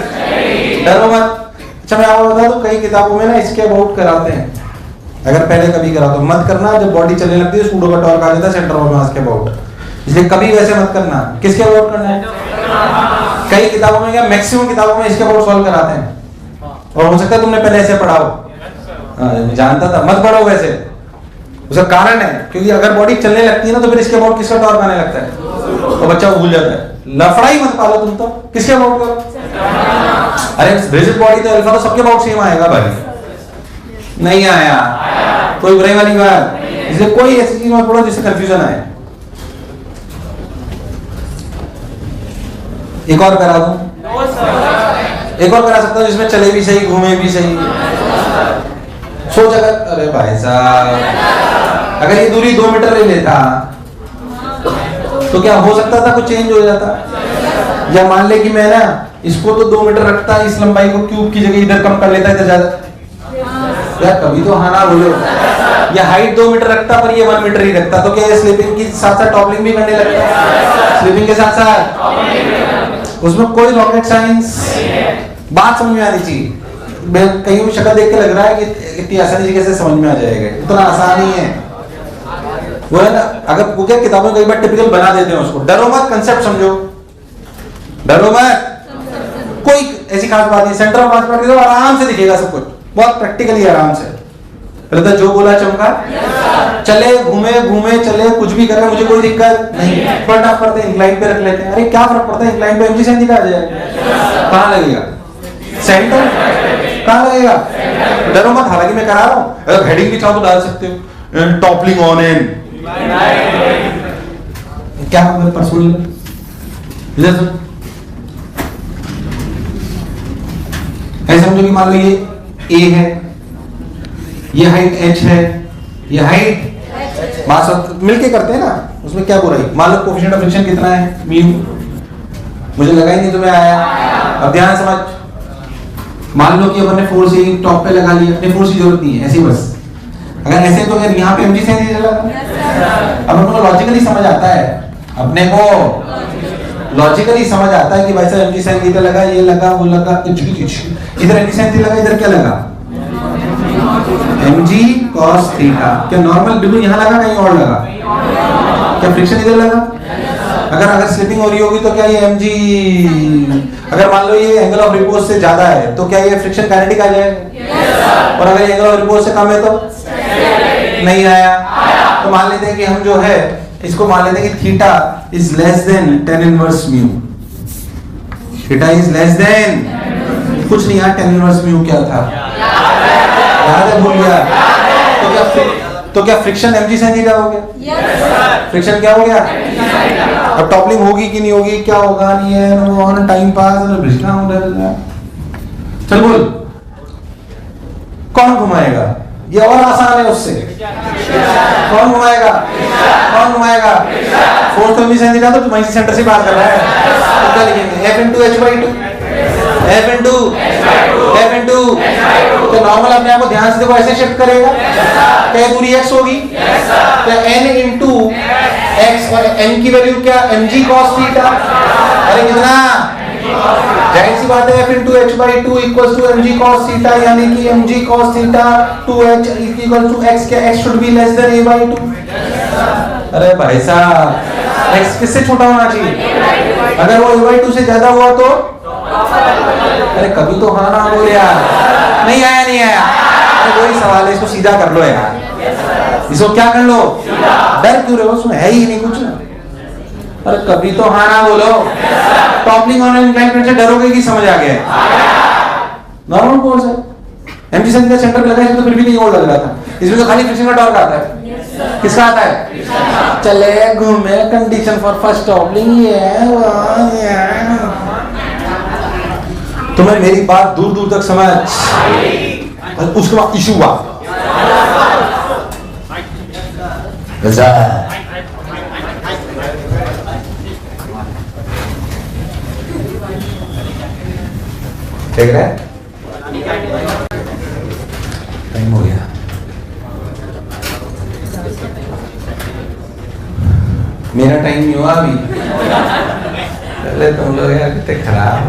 डरो मत। अच्छा मैं आपको बता दूं, कई किताबों में ना इसके अबाउट कराते हैं, अगर पहले कभी करा तो मत करना, जब बॉडी चलने लगती है सूडो का टॉर्क आ जाता है सेंटर ऑफ मास के अबाउट, इसलिए कभी वैसे मत करना। किसके अबाउट करना है, कई किताबों में क्या, मैक्सिमम किताबों में इसके अबाउट सॉल्व कराते हैं, और हो सकता है तुमने पहले ऐसे पढ़ा हो। मैं जानता था, मत पढ़ो वैसे। उसका कारण है क्योंकि अगर बॉडी चलने लगती है ना तो फिर इसके अबाउट किसका टॉर्क आने लगता है, तो बच्चा भूल जाता है। लफड़ा ही मत पालो तुम तो, किसके अबाउट करो। अरे रिजिड बॉडी तो अल्फा तो सबके अबाउट सेम आएगा भाई, नहीं आया कोई बुराई वाली बात, इसलिए कोई ऐसी चीज मत पढ़ो जिससे कंफ्यूजन आए। एक और करा दूं, एक और करा सकता हूं जिसमें चले भी सही घूमे भी सही। सोच अगर, अरे भाई साहब अगर ये दूरी 2 मीटर ले लेता तो क्या हो सकता था, कुछ चेंज हो जाता। या मान ले कि मैं ना इसको तो 2 मीटर रखता, इस लंबाई को क्यूब की जगह इधर कम कर लेता, इधर ज्यादा। यार कभी तो हाँ ना बोलो। या हाइट 2 मीटर रखता पर ये 1 मीटर ही रखता, तो क्या ये स्लीपिंग के साथ साथ टॉपलिंग भी करने लगता, स्लीपिंग के साथ साथ। उसमें कोई रॉकेट साइंस, बात समझ में आनी चाहिए। कहीं भी शक्ल देख के लग रहा है कि इतनी आसानी से कैसे समझ में आ जाएगा, इतना आसान ही है वो, है ना। अगर वो क्या किताबों में कई बार टिपिकल बना देते हैं उसको, डरो मत, कंसेप्ट समझो, डरो मत, कोई ऐसी खास बात नहीं। सेंटर ऑफ मास पढ़ के तो आराम से दिखेगा सब कुछ, बहुत प्रैक्टिकली आराम से। पहले तो जो बोला चमका, चले घूमे घूमे चले, कुछ भी करे मुझे कोई दिक्कत नहीं। फट आप करते इंक्लाइन पे रख लेते हैं, अरे क्या फर्क पड़ता है, इंक्लाइन पे एमजी सेंटी आ जाएगा, कहाँ लगेगा सेंटर, कहाँ लगेगा। डरो मत, हालांकि मैं करा रहा हूँ, अगर हेडिंग भी चाहो तो डाल सकते हो, टॉपलिंग ऑन एन क्या पर्सनल ऐसे समझो कि मान लो ये ए है, ये हाइट h है, ये हाइट मास मिलके करते हैं ना, उसमें क्या बुराई। मान लो कोएफिशिएंट ऑफ फ्रिक्शन कितना है, म्यू, मुझे लगा ही नहीं तुम्हें आया। अब ध्यान समझ, मान लो कि अपन ने फोर्स यही टॉप पे लगा लिया, अपने फोर्स की जरूरत नहीं है, ऐसे ही बस। अगर ऐसे तो अगर यहाँ पे mg सेंटी लगा, अब अपने को लॉजिकली समझ आता है, अपने को लॉजिकली समझ आता है कि भाई साहब mg सेंटी लगा, ये लगा, वो लगा, इधर mg सेंटी लगा, इधर क्या लगा mg cos थीटा। क्या नॉर्मल बिल्कुल यहाँ लगा, कहीं और लगा, क्या फ्रिक्शन इधर लगा। अगर स्लिपिंग हो रही होगी तो क्या ये mg, अगर मान लो ये एंगल ऑफ रिपोज से ज्यादा है तो क्या ये फ्रिक्शन काइनेटिक आ जाएगा, और अगर एंगल ऑफ रिपोज से कम है तो नहीं आया। तो मान लेते हैं कि हम जो है इसको मान लेते हैं कि theta is less than tan inverse mu, theta is less than, कुछ नहीं यार, tan इनवर्स म्यू क्या था याद है, भूल गया। तो क्या फ्रिक्शन mg सेंटी का हो गया, फ्रिक्शन क्या हो गया। अब टॉपलिंग होगी कि नहीं होगी, क्या होगा, नहीं है वो टाइम पास, चल बोल कौन घुमाएगा, ये और आसान है उससे। कौन घुमाएगा, कौन घुमाएगा, फोर्थ mg सेंटी का, तो वहीं से सेंटर से बात कर रहा है, तो क्या लिखेंगे f into h/2, f into तो नॉर्मल अपने आप को ध्यान से देखो, ऐसे शिफ्ट करेगा, क्या दूरी x होगी, तो n into x, और n की वैल्यू क्या, mg cos थीटा। अरे कितना, जाहिर सी बात है f into h/2 equals to mg cos theta, यानी कि mg cos theta 2h equals to x, क्या x should be less than a/2। अरे भाई साहब x किससे छोटा होना चाहिए, अगर वो a/2 से ज्यादा हुआ तो, अरे कभी तो हाँ ना बोल यार, नहीं आया नहीं आया। अरे वही सवाल है, इसको सीधा कर लो यार, इसको क्या कर लो, डर क्यों रहे हो, उसमें है ही नहीं कुछ। अरे कभी तो हाँ ना बोलो, टॉपलिंग ऑन इंक्लाइन से डरोगे कि समझ आ गया, नॉर्मल कोर्स है। mg सेंटी का सेंटर पे लगा है तो फिर भी नहीं और लग रहा था, इसमें तो खाली फ्रिक्शन का टॉर्क आता है। किसका आता है, चले घूमे, कंडीशन फॉर फर्स्ट टॉपलिंग ये है। तुम्हें मेरी बात दूर दूर तक समझ, उसके बाद इशू हुआ देख रहे हैं, टाइम हो गया। मेरा टाइम नहीं हुआ अभी, पहले तुम लोग यार कितने खराब।